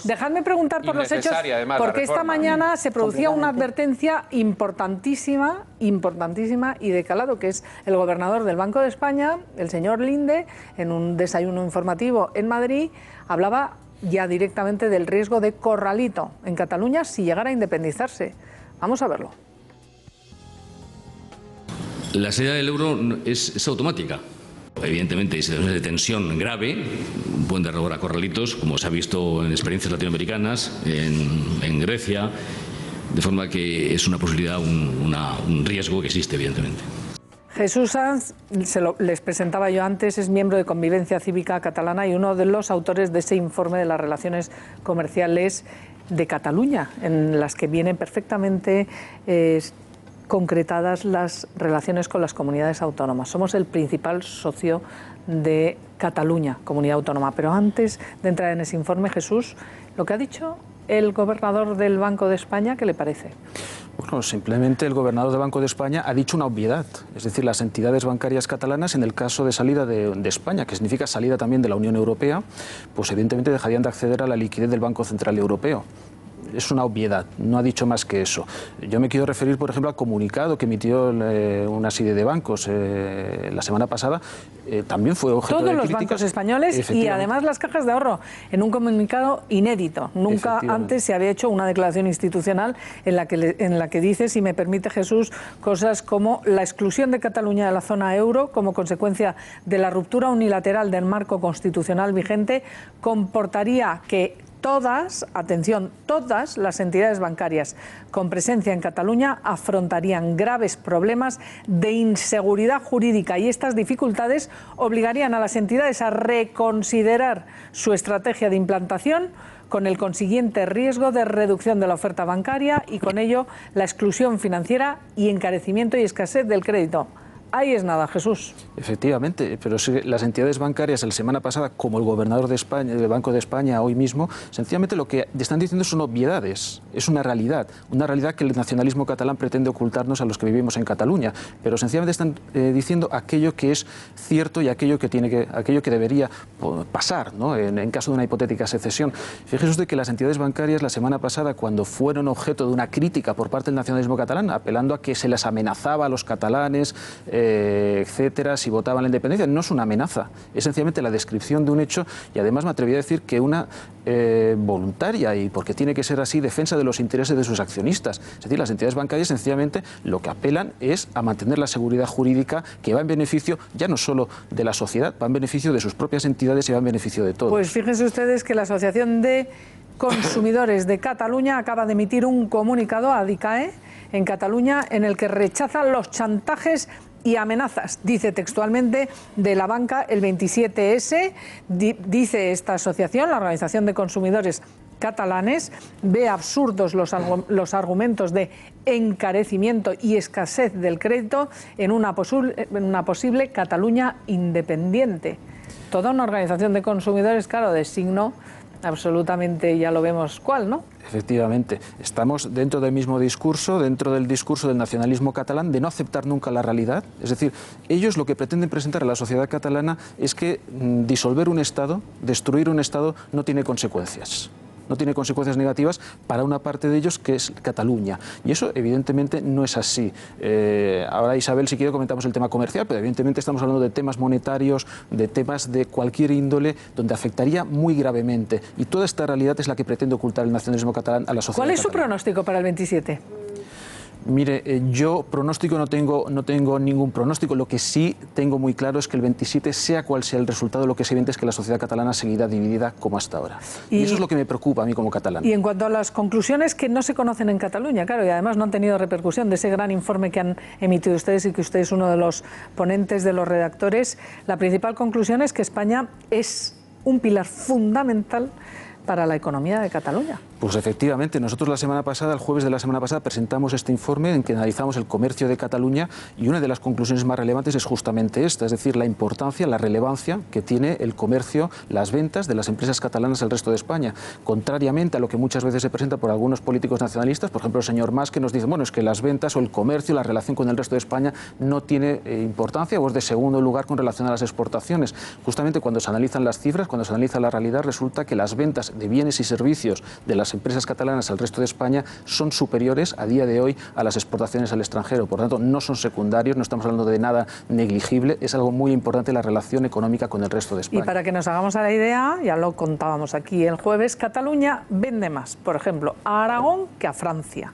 dejadme preguntar por los hechos, porque esta mañana se producía una advertencia importantísima y de calado, que es el gobernador del Banco de España, el señor Linde, en un desayuno informativo en Madrid, hablaba ya directamente del riesgo de corralito en Cataluña si llegara a independizarse. Vamos a verlo. La salida del euro es automática. Evidentemente hay situaciones de tensión grave, pueden derrobar a corralitos, como se ha visto en experiencias latinoamericanas, en Grecia, de forma que es una posibilidad, un riesgo que existe, evidentemente. Jesús Sanz, les presentaba yo antes, es miembro de Convivencia Cívica Catalana y uno de los autores de ese informe de las relaciones comerciales de Cataluña, en las que vienen perfectamente concretadas las relaciones con las comunidades autónomas. Somos el principal socio de Cataluña, comunidad autónoma. Pero antes de entrar en ese informe, Jesús, lo que ha dicho el gobernador del Banco de España, ¿qué le parece? Bueno, simplemente el gobernador del Banco de España ha dicho una obviedad, es decir, las entidades bancarias catalanas, en el caso de salida de España, que significa salida también de la Unión Europea, pues evidentemente dejarían de acceder a la liquidez del Banco Central Europeo. Es una obviedad, no ha dicho más que eso. Yo me quiero referir, por ejemplo, al comunicado que emitió una serie de bancos la semana pasada. También fue objeto de críticas. Todos los bancos españoles y además las cajas de ahorro, en un comunicado inédito. Nunca antes se había hecho una declaración institucional en la que dice, si me permite Jesús, cosas como la exclusión de Cataluña de la zona euro como consecuencia de la ruptura unilateral del marco constitucional vigente comportaría que todas, atención, todas las entidades bancarias con presencia en Cataluña afrontarían graves problemas de inseguridad jurídica y estas dificultades obligarían a las entidades a reconsiderar su estrategia de implantación con el consiguiente riesgo de reducción de la oferta bancaria y con ello la exclusión financiera y encarecimiento y escasez del crédito. Ahí es nada, Jesús. Efectivamente, pero si las entidades bancarias la semana pasada, como el gobernador de España, del Banco de España hoy mismo, sencillamente lo que están diciendo son obviedades, es una realidad que el nacionalismo catalán pretende ocultarnos a los que vivimos en Cataluña, pero sencillamente están diciendo aquello que es cierto y aquello que debería pasar, ¿no? en caso de una hipotética secesión. Fíjese usted que las entidades bancarias la semana pasada, cuando fueron objeto de una crítica por parte del nacionalismo catalán, apelando a que se les amenazaba a los catalanes, etcétera, si votaban la independencia, no es una amenaza, es sencillamente la descripción de un hecho y además me atreví a decir que una voluntaria y porque tiene que ser así, defensa de los intereses de sus accionistas. Es decir, las entidades bancarias sencillamente lo que apelan es a mantener la seguridad jurídica que va en beneficio ya no solo de la sociedad, va en beneficio de sus propias entidades y va en beneficio de todos. Pues fíjense ustedes que la Asociación de Consumidores de Cataluña acaba de emitir un comunicado a ADICAE en Cataluña en el que rechaza los chantajes y amenazas, dice textualmente, de la banca el 27S, dice esta asociación, la Organización de Consumidores Catalanes, ve absurdos los argumentos de encarecimiento y escasez del crédito en una posible Cataluña independiente. Toda una organización de consumidores, claro, de signo absolutamente, ya lo vemos cuál, ¿no? Efectivamente, estamos dentro del mismo discurso, dentro del discurso del nacionalismo catalán, de no aceptar nunca la realidad. Es decir, ellos lo que pretenden presentar a la sociedad catalana es que disolver un Estado, destruir un Estado, no tiene consecuencias. No tiene consecuencias negativas para una parte de ellos que es Cataluña. Y eso evidentemente no es así. Ahora Isabel, si quiere, comentamos el tema comercial, pero evidentemente estamos hablando de temas monetarios, de temas de cualquier índole, donde afectaría muy gravemente. Y toda esta realidad es la que pretende ocultar el nacionalismo catalán a la sociedad. ¿Cuál es su catalana. pronóstico para el 27? Mire, yo pronóstico no tengo ningún pronóstico. Lo que sí tengo muy claro es que el 27, sea cual sea el resultado, lo que es evidente es que la sociedad catalana seguirá dividida como hasta ahora. Y eso es lo que me preocupa a mí como catalán. Y en cuanto a las conclusiones que no se conocen en Cataluña, claro, y además no han tenido repercusión de ese gran informe que han emitido ustedes y que usted es uno de los ponentes, de los redactores, la principal conclusión es que España es un pilar fundamental para la economía de Cataluña. Pues efectivamente, nosotros la semana pasada, el jueves de la semana pasada, presentamos este informe en que analizamos el comercio de Cataluña y una de las conclusiones más relevantes es justamente esta, es decir, la importancia, la relevancia que tiene el comercio, las ventas de las empresas catalanas al resto de España. Contrariamente a lo que muchas veces se presenta por algunos políticos nacionalistas, por ejemplo el señor Mas, que nos dice, bueno, es que las ventas o el comercio, la relación con el resto de España no tiene importancia o es de segundo lugar con relación a las exportaciones. Justamente cuando se analizan las cifras, cuando se analiza la realidad, resulta que las ventas de bienes y servicios de las las empresas catalanas al resto de España son superiores a día de hoy a las exportaciones al extranjero. Por lo tanto, no son secundarios, no estamos hablando de nada negligible, es algo muy importante la relación económica con el resto de España. Y para que nos hagamos a la idea, ya lo contábamos aquí el jueves, Cataluña vende más, por ejemplo, a Aragón que a Francia,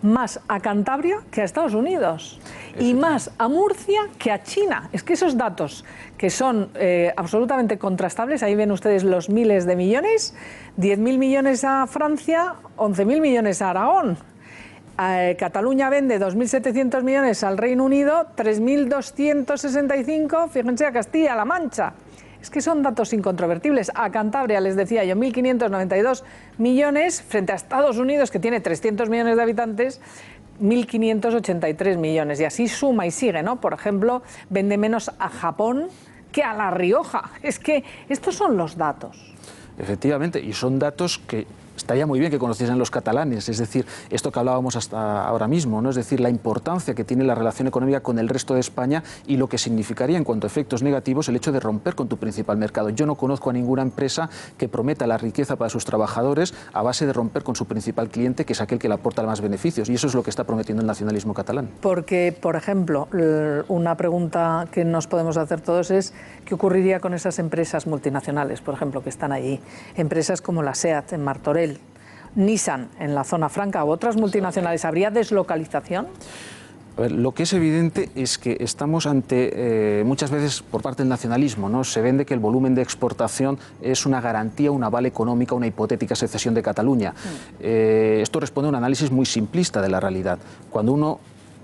más a Cantabria que a Estados Unidos y más a Murcia que a China. Es que esos datos que son absolutamente contrastables, ahí ven ustedes los miles de millones, 10.000 millones a Francia, 11.000 millones a Aragón. Cataluña vende 2.700 millones al Reino Unido, 3.265, fíjense, a Castilla-La Mancha. Es que son datos incontrovertibles. A Cantabria, les decía yo, 1.592 millones, frente a Estados Unidos, que tiene 300 millones de habitantes, 1.583 millones. Y así suma y sigue, ¿no? Por ejemplo, vende menos a Japón que a La Rioja. Es que estos son los datos. Efectivamente, y son datos que estaría muy bien que conociesen los catalanes, es decir, esto que hablábamos hasta ahora mismo, ¿no? Es decir, la importancia que tiene la relación económica con el resto de España y lo que significaría en cuanto a efectos negativos el hecho de romper con tu principal mercado. Yo no conozco a ninguna empresa que prometa la riqueza para sus trabajadores a base de romper con su principal cliente, que es aquel que le aporta más beneficios, y eso es lo que está prometiendo el nacionalismo catalán. Porque, por ejemplo, una pregunta que nos podemos hacer todos es ¿qué ocurriría con esas empresas multinacionales, por ejemplo, que están allí? Empresas como la SEAT en Martorell, Nissan en la zona franca u otras multinacionales, ¿habría deslocalización? A ver, lo que es evidente es que estamos ante, muchas veces por parte del nacionalismo, ¿no? Se vende que el volumen de exportación es una garantía, una aval económica, una hipotética secesión de Cataluña. Esto responde a un análisis muy simplista de la realidad. Cuando uno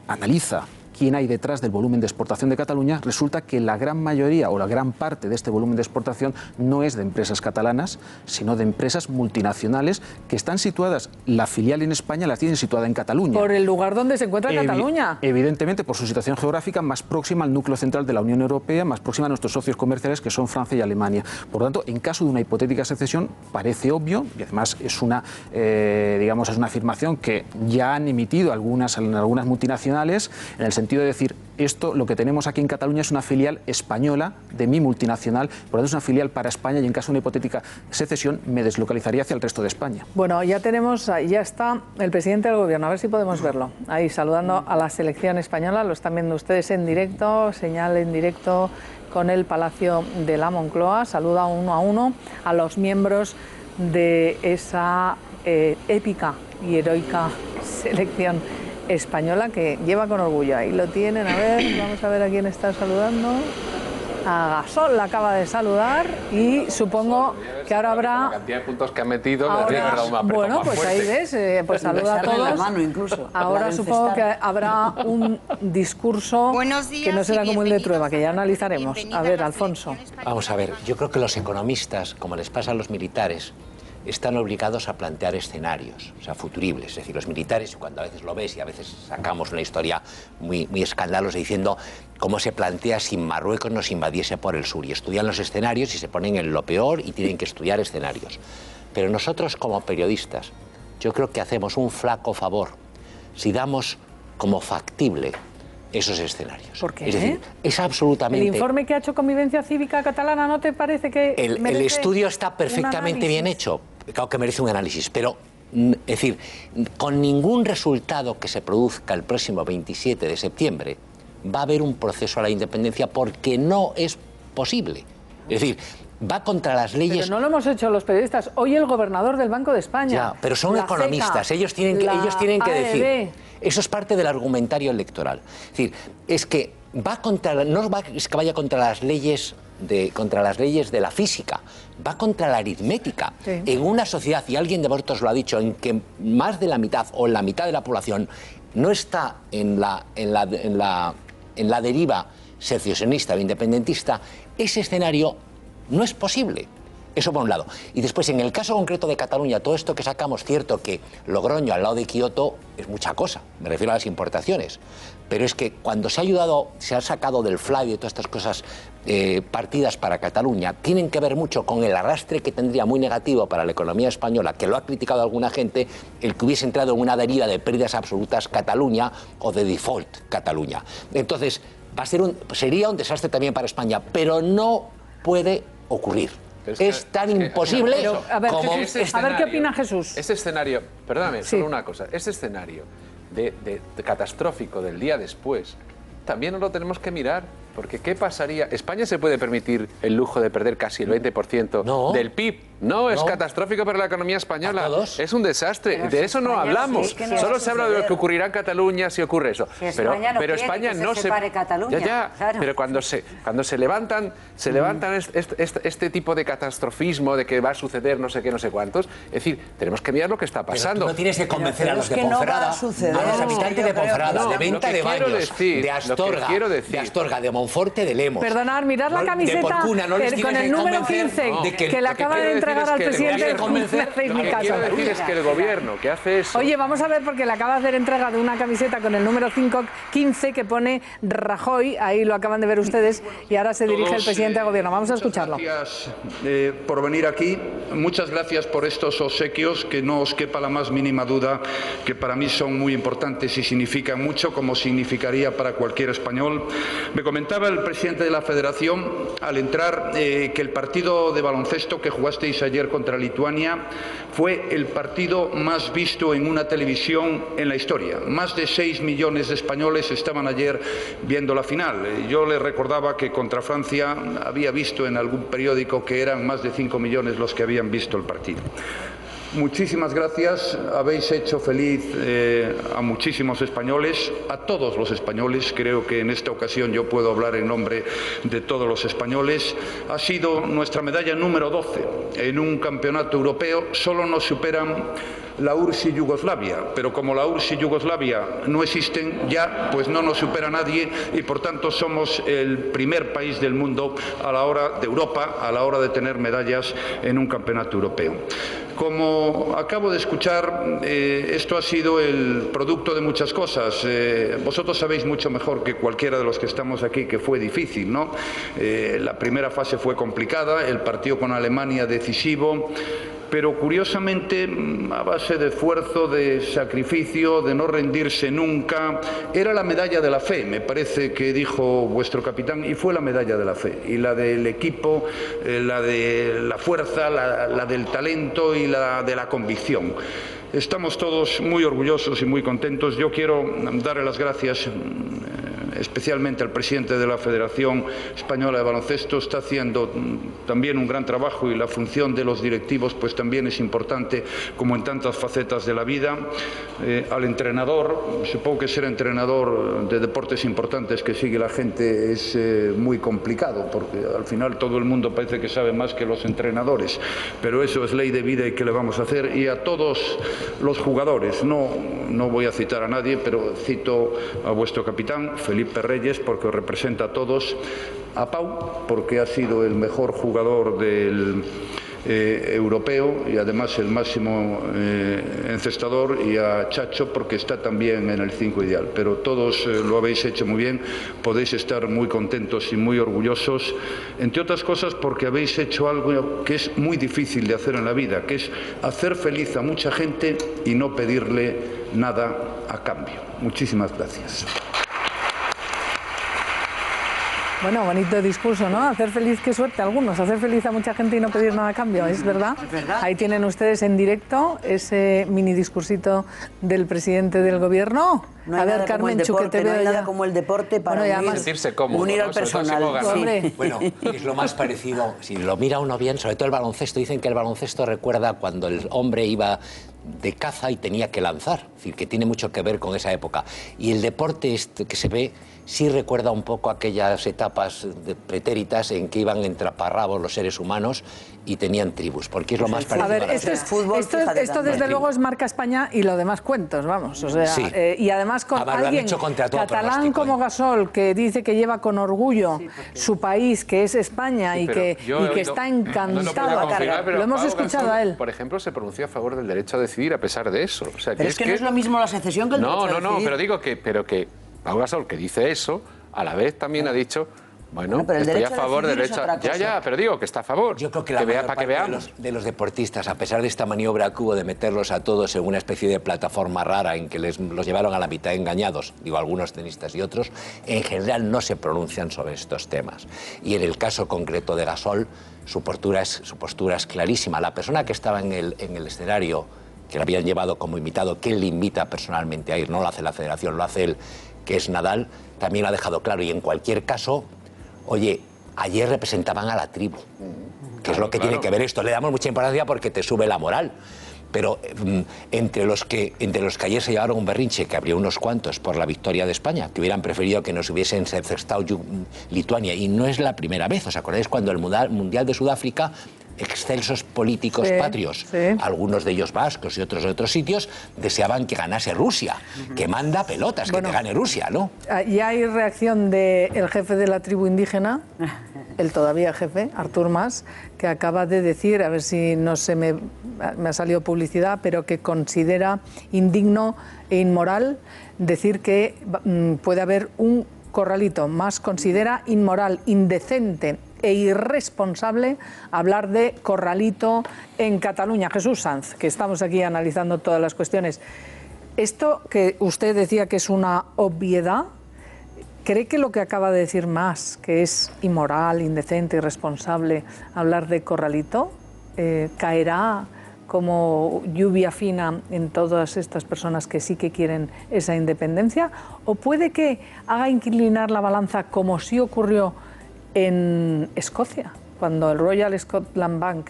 analiza quién hay detrás del volumen de exportación de Cataluña, resulta que la gran mayoría o la gran parte de este volumen de exportación no es de empresas catalanas, sino de empresas multinacionales que están situadas, la filial en España la tienen situada en Cataluña. Por el lugar donde se encuentra Cataluña. Evidentemente, por su situación geográfica más próxima al núcleo central de la Unión Europea, más próxima a nuestros socios comerciales que son Francia y Alemania. Por lo tanto, en caso de una hipotética secesión, parece obvio, y además es una, digamos, es una afirmación que ya han emitido algunas multinacionales, en el sentido de decir, esto, lo que tenemos aquí en Cataluña es una filial española de mi multinacional, por lo tanto es una filial para España y en caso de una hipotética secesión me deslocalizaría hacia el resto de España. Bueno, ya está el presidente del gobierno, a ver si podemos verlo, ahí saludando a la selección española, lo están viendo ustedes en directo, señal en directo con el Palacio de la Moncloa, saluda uno a uno a los miembros de esa épica y heroica selección española que lleva con orgullo. Ahí lo tienen, a ver, vamos a ver a quién está saludando. A Gasol la acaba de saludar y supongo que ahora habrá... La cantidad de puntos que ha metido, bueno, pues ahí ves, pues saluda a todos. La mano incluso. Ahora supongo que habrá un discurso que no será como el de Trueba, que ya analizaremos. A ver, Alfonso. Vamos a ver, yo creo que los economistas, como les pasa a los militares, están obligados a plantear escenarios, o sea, futuribles. Es decir, los militares, cuando a veces lo ves y a veces sacamos una historia muy escandalosa diciendo cómo se plantea si Marruecos nos invadiese por el sur, y estudian los escenarios y se ponen en lo peor y tienen que estudiar escenarios. Pero nosotros como periodistas, yo creo que hacemos un flaco favor si damos como factible esos escenarios. ¿Por qué? Es decir, es absolutamente... ¿El informe que ha hecho Convivencia Cívica Catalana no te parece que el estudio está perfectamente bien hecho? Claro que merece un análisis, pero, es decir, con ningún resultado que se produzca el próximo 27 de septiembre va a haber un proceso a la independencia porque no es posible. Es decir, va contra las leyes... Pero no lo hemos hecho los periodistas. Hoy el gobernador del Banco de España... Ya, pero son economistas, ellos tienen que decir... Eso es parte del argumentario electoral. Es decir, es que va contra, es que vaya contra las leyes de la física, va contra la aritmética. Sí. En una sociedad, y alguien de vosotros lo ha dicho, en que más de la mitad o la mitad de la población no está en la deriva secesionista o independentista, ese escenario no es posible. Eso por un lado. Y después, en el caso concreto de Cataluña, todo esto que sacamos, cierto que Logroño al lado de Kioto es mucha cosa, me refiero a las importaciones, pero es que cuando se ha sacado del FLA y de todas estas cosas partidas para Cataluña, tienen que ver mucho con el arrastre que tendría muy negativo para la economía española, que lo ha criticado alguna gente, el que hubiese entrado en una deriva de pérdidas absolutas Cataluña o de default Cataluña. Entonces, sería un desastre también para España, pero no puede ocurrir. Es tan imposible como... A ver qué opina Jesús. Ese escenario, perdóname, solo una cosa, ese escenario de catastrófico del día después, también nos lo tenemos que mirar, porque ¿qué pasaría? ¿España se puede permitir el lujo de perder casi el 20% del PIB? No, es catastrófico para la economía española. Es un desastre. Pero de eso no hablamos. Sí, que no Solo va a se habla de lo que suceder. ocurrirá en Cataluña si ocurre eso. Si España pero no España quiere que no se separe Cataluña, claro. Pero cuando se levantan este tipo de catastrofismo de que va a suceder no sé qué, no sé cuántos, es decir, tenemos que mirar lo que está pasando. Pero tú no tienes que convencer a los de que no va a Ponferrada, suceder. a los habitantes de Ponferrada, de Venta de Baños, de Astorga, de Monforte, de Lemos. Perdonad, mirad la camiseta con el número 15 que le acaba de entregar al presidente. Lo que quiero decir es que el gobierno que hace eso... Oye, vamos a ver, porque le acaba de hacer entrega de una camiseta con el número 15 que pone Rajoy, ahí lo acaban de ver ustedes, y ahora se dirige el presidente al gobierno. Vamos a escucharlo. Gracias por venir aquí. Muchas gracias por estos obsequios, que no os quepa la más mínima duda que para mí son muy importantes y significan mucho, como significaría para cualquier español. Me comentaba el presidente de la Federación al entrar que el partido de baloncesto que jugasteis ayer contra Lituania fue el partido más visto en una televisión en la historia. Más de 6 millones de españoles estaban ayer viendo la final. Yo le recordaba que contra Francia había visto en algún periódico que eran más de 5 millones los que habían visto el partido. Muchísimas gracias, habéis hecho feliz a muchísimos españoles, a todos los españoles. Creo que en esta ocasión yo puedo hablar en nombre de todos los españoles. Ha sido nuestra medalla número 12 en un campeonato europeo. Solo nos superan la URSS y Yugoslavia, pero como la URSS y Yugoslavia no existen ya, pues no nos supera nadie y por tanto somos el primer país del mundo a la hora de Europa, a la hora de tener medallas en un campeonato europeo. Como acabo de escuchar, esto ha sido el producto de muchas cosas. Vosotros sabéis mucho mejor que cualquiera de los que estamos aquí que fue difícil, ¿no? La primera fase fue complicada, el partido con Alemania decisivo, pero curiosamente, a base de esfuerzo, de sacrificio, de no rendirse nunca, era la medalla de la fe, me parece que dijo vuestro capitán, y fue la medalla de la fe, y la del equipo, la de la fuerza, la del talento y la de la convicción. Estamos todos muy orgullosos y muy contentos. Yo quiero darle las gracias especialmente al presidente de la Federación Española de Baloncesto. Está haciendo también un gran trabajo y la función de los directivos pues también es importante, como en tantas facetas de la vida. Al entrenador, supongo que ser entrenador de deportes importantes que sigue la gente es muy complicado, porque al final todo el mundo parece que sabe más que los entrenadores, pero eso es ley de vida y qué le vamos a hacer. Y a todos los jugadores, no voy a citar a nadie, pero cito a vuestro capitán, Felipe Reyes, porque os representa a todos, a Pau, porque ha sido el mejor jugador del europeo y además el máximo encestador, y a Chacho porque está también en el 5 ideal. Pero todos lo habéis hecho muy bien, podéis estar muy contentos y muy orgullosos, entre otras cosas porque habéis hecho algo que es muy difícil de hacer en la vida, que es hacer feliz a mucha gente y no pedirle nada a cambio. Muchísimas gracias. Bueno, bonito discurso, ¿no? Hacer feliz, qué suerte algunos, hacer feliz a mucha gente y no pedir nada a cambio, ¿es verdad? Es verdad. Ahí tienen ustedes en directo ese mini discursito del presidente del gobierno. No hay a ver, nada como el Carmenchu, que deporte, te no veo hay ya. nada como el deporte para Bueno, y además- sentirse cómodo, unir ¿no? al Sobre todo si personal. hemos ganado. Hombre. Bueno, es lo más parecido, si lo mira uno bien, sobre todo el baloncesto. Dicen que el baloncesto recuerda cuando el hombre iba de caza y tenía que lanzar, es decir, que tiene mucho que ver con esa época. Y el deporte este que se ve sí recuerda un poco aquellas etapas pretéritas en que iban entre aparrabos los seres humanos y tenían tribus, porque es lo más parecido. A ver, a la esto, vida. esto desde luego es marca España y lo demás cuentos, vamos. O sea, Sí. Y además con Además, lo han alguien hecho contra todo catalán pronóstico, como Gasol, que dice que lleva con orgullo su país, que es España, y Pero que, yo y he que oído- está no lo encantado. puedo confirmar, pero Lo hemos Pau escuchado Gasol, a él. por ejemplo, se pronunció a favor del derecho a decidir a pesar de eso. O sea, Pero es que no es lo mismo la secesión que el derecho a decidir. pero digo que Pau Gasol, que dice eso, a la vez también ha dicho, bueno, pero el estoy a derecho a favor del decidir es derecho. otra cosa. Ya, pero digo que está a favor. Yo creo que la vea mayor para que parte veamos. de los deportistas, a pesar de esta maniobra que hubo de meterlos a todos en una especie de plataforma rara en que los llevaron a la mitad engañados, digo algunos tenistas y otros, en general no se pronuncian sobre estos temas. Y en el caso concreto de Gasol, su postura es clarísima. La persona que estaba en el escenario, que le habían llevado como invitado, que él le invita personalmente a ir, no lo hace la federación, lo hace él, que es Nadal, también lo ha dejado claro. Y en cualquier caso, oye, ayer representaban a la tribu, que es lo que tiene que ver esto. Le damos mucha importancia porque te sube la moral. Pero entre los que ayer se llevaron un berrinche, que habría unos cuantos por la victoria de España, que hubieran preferido que nos hubiesen estado Lituania, y no es la primera vez. ¿Os acordáis cuando el Mundial de Sudáfrica, excelsos políticos patrios, algunos de ellos vascos y otros de otros sitios, deseaban que ganase Rusia, que manda pelotas, que te gane Rusia, ¿no? Ya hay reacción del jefe de la tribu indígena, el todavía jefe, Artur Mas, que acaba de decir, a ver si no se me ha salido publicidad, pero que considera indigno e inmoral decir que puede haber un corralito. Mas considera inmoral, indecente e irresponsable hablar de corralito en Cataluña. Jesús Sanz, que estamos aquí analizando todas las cuestiones. Esto que usted decía que es una obviedad, ¿cree que lo que acaba de decir Mas, que es inmoral, indecente, irresponsable hablar de corralito, caerá como lluvia fina en todas estas personas que sí que quieren esa independencia? ¿O puede que haga inclinar la balanza, como sí ocurrió en Escocia, cuando el Royal Scotland Bank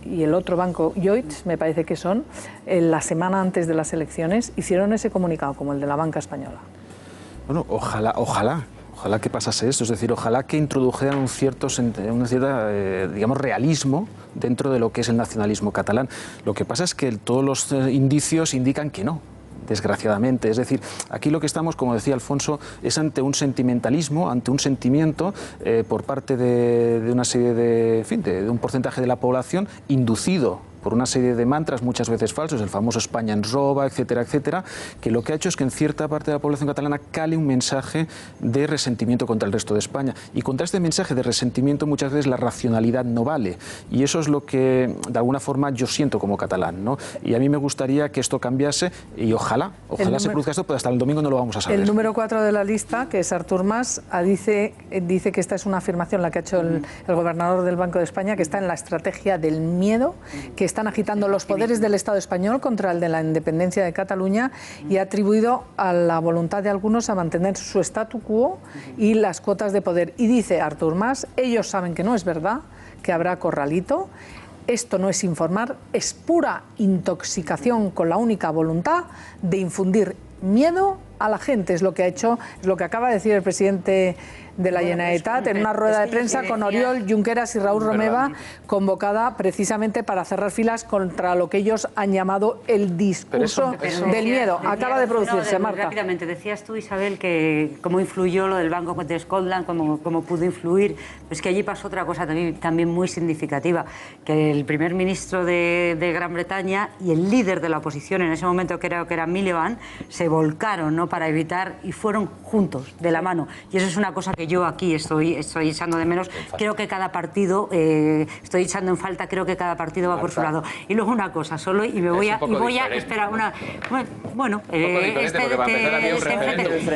y el otro banco, Lloyds, me parece que son, la semana antes de las elecciones, hicieron ese comunicado, como el de la banca española? Bueno, ojalá que pasase esto, es decir, ojalá que introdujeran un cierto digamos, realismo dentro de lo que es el nacionalismo catalán. Lo que pasa es que todos los indicios indican que no, desgraciadamente. Es decir, aquí lo que estamos, como decía Alfonso, es ante un sentimentalismo, ante un sentimiento por parte de una serie de un porcentaje de la población inducido por una serie de mantras muchas veces falsos, el famoso España ens roba, etcétera, etcétera, que lo que ha hecho es que en cierta parte de la población catalana cale un mensaje de resentimiento contra el resto de España. Y contra este mensaje de resentimiento muchas veces la racionalidad no vale. Y eso es lo que de alguna forma yo siento como catalán, ¿no? Y a mí me gustaría que esto cambiase y ojalá se produzca esto, pero hasta el domingo no lo vamos a saber. El número 4 de la lista, que es Artur Mas, dice que esta es una afirmación la que ha hecho el gobernador del Banco de España, que está en la estrategia del miedo, que están agitando los poderes del Estado español contra el de la independencia de Cataluña, y ha atribuido a la voluntad de algunos a mantener su statu quo y las cuotas de poder. Y dice Artur Mas, ellos saben que no es verdad, que habrá corralito. Esto no es informar, es pura intoxicación con la única voluntad de infundir miedo a la gente. Es lo que ha hecho, es lo que acaba de decir el presidente de la Generalitat en una rueda de prensa con Oriol Junqueras y Raúl Romeva, convocada precisamente para cerrar filas contra lo que ellos han llamado el discurso del miedo. Acaba de producirse, Marta. Rápidamente, decías tú, Isabel, que cómo influyó lo del Banco de Scotland, cómo pudo influir. Pues que allí pasó otra cosa también muy significativa, que el primer ministro de Gran Bretaña y el líder de la oposición, en ese momento creo que era Miliband, se volcaron, ¿no?, para evitar, y fueron juntos, de la mano. Y eso es una cosa que yo aquí estoy echando de menos. Creo que cada partido, estoy echando en falta, creo que cada partido va por su lado. Y luego una cosa solo, y voy a espera,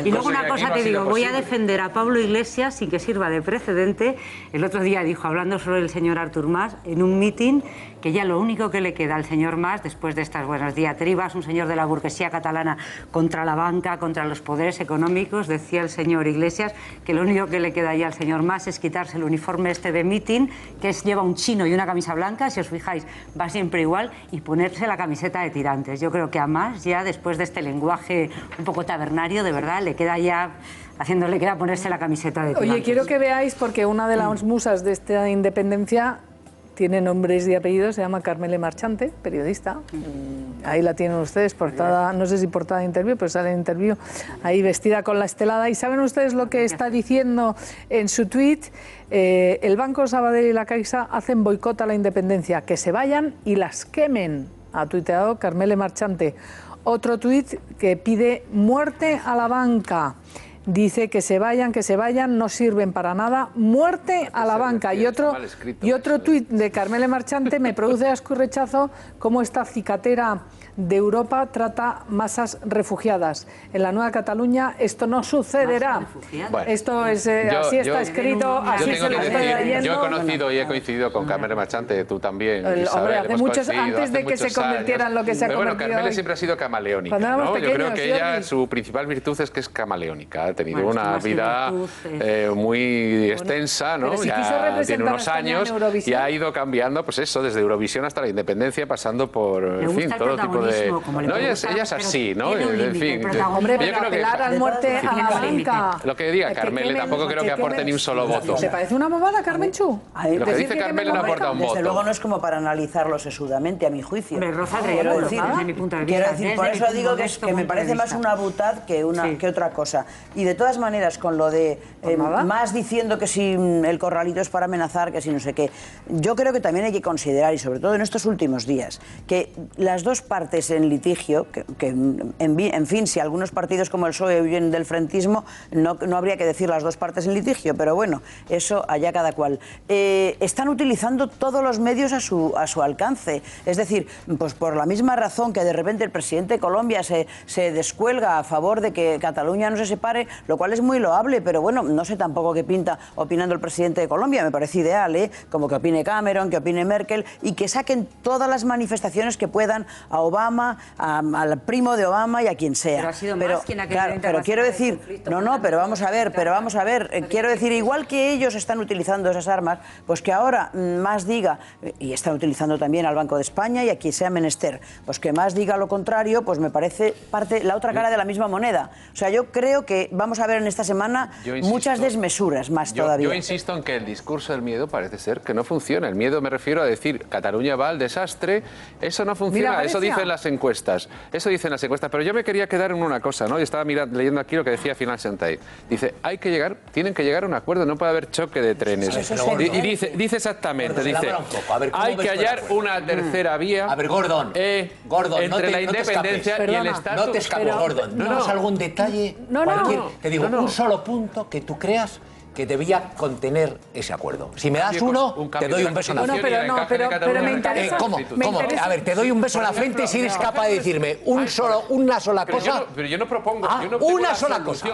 y luego una cosa que digo, voy a defender a Pablo Iglesias sin que sirva de precedente. El otro día dijo, hablando sobre el señor Artur Mas, en un mitin, que ya lo único que le queda al señor Mas, después de estas buenas diatribas, un señor de la burguesía catalana contra la banca, contra los poderes económicos, decía el señor Iglesias que lo único que le queda ya al señor Mas es quitarse el uniforme este de mitin, que lleva un chino y una camisa blanca, si os fijáis va siempre igual, y ponerse la camiseta de tirantes. Yo creo que a Mas, ya después de este lenguaje un poco tabernario, de verdad, le queda ya ponerse la camiseta de tirantes. Oye, quiero que veáis, porque una de las musas de esta independencia tiene nombres y apellidos, se llama Carmele Marchante, periodista. Ahí la tienen ustedes, portada, no sé si portada de Interviú, pero sale en Interviú, ahí vestida con la estelada. ¿Y saben ustedes lo que está diciendo en su tuit? El Banco Sabadell y la Caixa hacen boicot a la independencia, que se vayan y las quemen, ha tuiteado Carmele Marchante. Otro tuit que pide muerte a la banca. dice que se vayan, no sirven para nada, muerte a la banca. Y otro tuit de Carmele Marchante me produce asco y rechazo cómo esta cicatera de Europa trata masas refugiadas. En la nueva Cataluña esto no sucederá. Bueno, esto es así está escrito, así se lo estoy leyendo. Yo he conocido y he coincidido con Carmele Marchante, tú también. Hombre, hace muchos, antes de que se convirtiera en lo que se ha convertido. Bueno, Carmele siempre ha sido camaleónica, ¿no? Yo creo que ella, su principal virtud es que es camaleónica. Ha tenido una vida muy extensa, ¿no? Si ya tiene unos años y ha ido cambiando, pues eso, desde Eurovisión hasta la independencia, pasando por, en fin, todo tipo de... No, ella es así, ¿no? En fin, hombre, pero apelar a muerte a la banca. Lo que diga Carmele, tampoco creo que aporte ni un solo voto. ¿Te parece una bobada, Carmenchu? Lo que dice Carmele no aporta un voto. Desde luego no es como para analizarlo sesudamente, a mi juicio. Quiero decir, por eso digo que me parece más una butad que otra cosa. Y de todas maneras, con lo de más diciendo que si el corralito es para amenazar, que si no sé qué, yo creo que también hay que considerar, y sobre todo en estos últimos días, que las dos partes en litigio, en fin, si algunos partidos como el PSOE huyen del frentismo, no habría que decir las dos partes en litigio, pero bueno, eso allá cada cual. Están utilizando todos los medios a su alcance. Es decir, pues por la misma razón que de repente el presidente de Colombia se descuelga a favor de que Cataluña no se separe, lo cual es muy loable, pero bueno, no sé tampoco qué pinta opinando el presidente de Colombia, me parece ideal, como que opine Cameron, que opine Merkel, y que saquen todas las manifestaciones que puedan a Obama, al primo de Obama y a quien sea. Pero ha sido más quien ha querido pero quiero decir, pero vamos a ver, quiero decir, igual que ellos están utilizando esas armas, pues que ahora más diga, y están utilizando también al Banco de España y a quien sea menester, pues que más diga lo contrario, pues me parece la otra cara de la misma moneda. O sea, yo creo que vamos a ver en esta semana muchas desmesuras más todavía. Yo insisto en que el discurso del miedo parece ser que no funciona. El miedo me refiero a decir, Cataluña va al desastre, eso no funciona. Mira, eso dicen las encuestas. Pero yo me quería quedar en una cosa, ¿no? Yo estaba leyendo aquí lo que decía Financial Times. Dice, tienen que llegar a un acuerdo, no puede haber choque de trenes. Y dice exactamente, hay que hallar una tercera vía. A ver, Gordon, entre la independencia y el estatus. No te escapes, Gordon. ¿Dinos algún detalle? Te digo, un solo punto que tú creas que debía contener ese acuerdo. Si me das uno, te doy un beso en la frente. Pero me interesa. ¿Cómo? A ver, te doy un beso en la frente si eres capaz de decirme una sola cosa. Pero yo no propongo. Una sola cosa.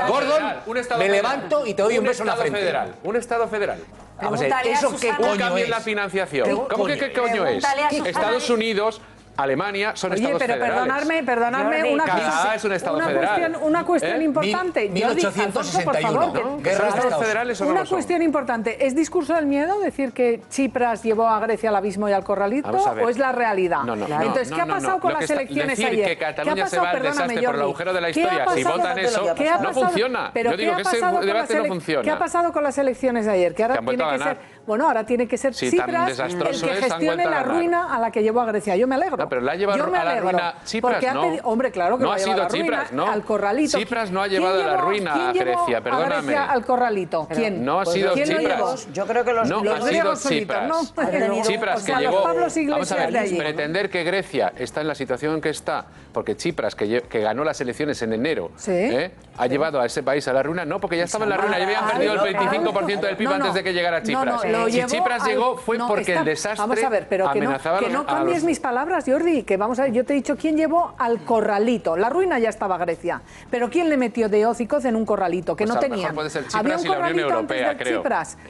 Gordon, me levanto y te doy un beso en la frente. Un Estado federal. Vamos a ver, ¿eso qué coño es? La financiación. ¿Cómo que qué coño es? Estados Unidos, Alemania son estados federales. Perdonadme una cosa. Canadá es un estado federal. Una cuestión importante. 1861, ¿no? Guerra de estados federales o no. Una cuestión importante. ¿Es discurso del miedo decir que Tsipras llevó a Grecia al abismo y al corralito o es la realidad? No. Entonces, ¿qué ha pasado con las elecciones ayer? Decir que Cataluña se va al desastre por el agujero de la historia, si votan eso, no funciona. Yo digo que ese debate no funciona. ¿Qué ha pasado con las elecciones de ayer? Que ahora tiene que ser, ahora tiene que ser Tsipras el que gestione la ruina a la que llevó a Grecia. Yo me alegro. Pero la ha llevado a la ruina Tsipras, ¿no? Hombre, claro que no ha sido Tsipras, ¿no? Al corralito. Tsipras no ha llevado a la ruina a Grecia, perdóname. Al corralito. ¿Quién? No ha sido Tsipras. Yo creo que los griegos solitos, ¿no? Tsipras que llevó... Vamos a ver, pretender que Grecia está en la situación en que está, porque Tsipras, que ganó las elecciones en enero, ha llevado a ese país a la ruina, no, porque ya estaba en la ruina, ya habían perdido el 25% del PIB antes de que llegara Tsipras. Si Tsipras llegó fue porque el desastre amenazaba a los... Que no cambies mis palabras, Jordi, que vamos a ver, yo te he dicho quién llevó al corralito. La ruina ya estaba Grecia, pero ¿quién le metió de hoz y coz en un corralito que no tenía? Puede ser Tsipras y la Unión Europea, creo.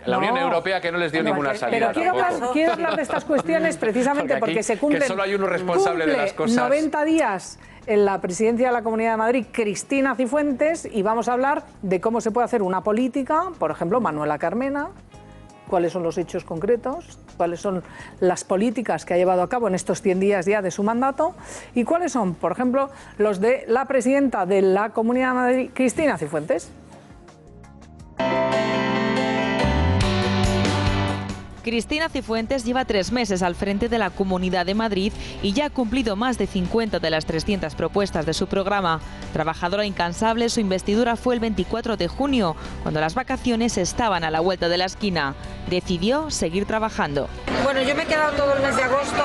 La Unión Europea que no les dio ninguna salida. Pero quiero hablar de estas cuestiones precisamente porque se cumplen. Que solo hay uno responsable de las cosas. 90 días en la presidencia de la Comunidad de Madrid, Cristina Cifuentes, y vamos a hablar de cómo se puede hacer una política, por ejemplo, Manuela Carmena, cuáles son los hechos concretos, cuáles son las políticas que ha llevado a cabo en estos 100 días ya de su mandato y cuáles son, por ejemplo, los de la presidenta de la Comunidad de Madrid, Cristina Cifuentes. Cristina Cifuentes lleva 3 meses al frente de la Comunidad de Madrid y ya ha cumplido más de 50 de las 300 propuestas de su programa. Trabajadora incansable, su investidura fue el 24 de junio, cuando las vacaciones estaban a la vuelta de la esquina. Decidió seguir trabajando. Bueno, yo me he quedado todo el mes de agosto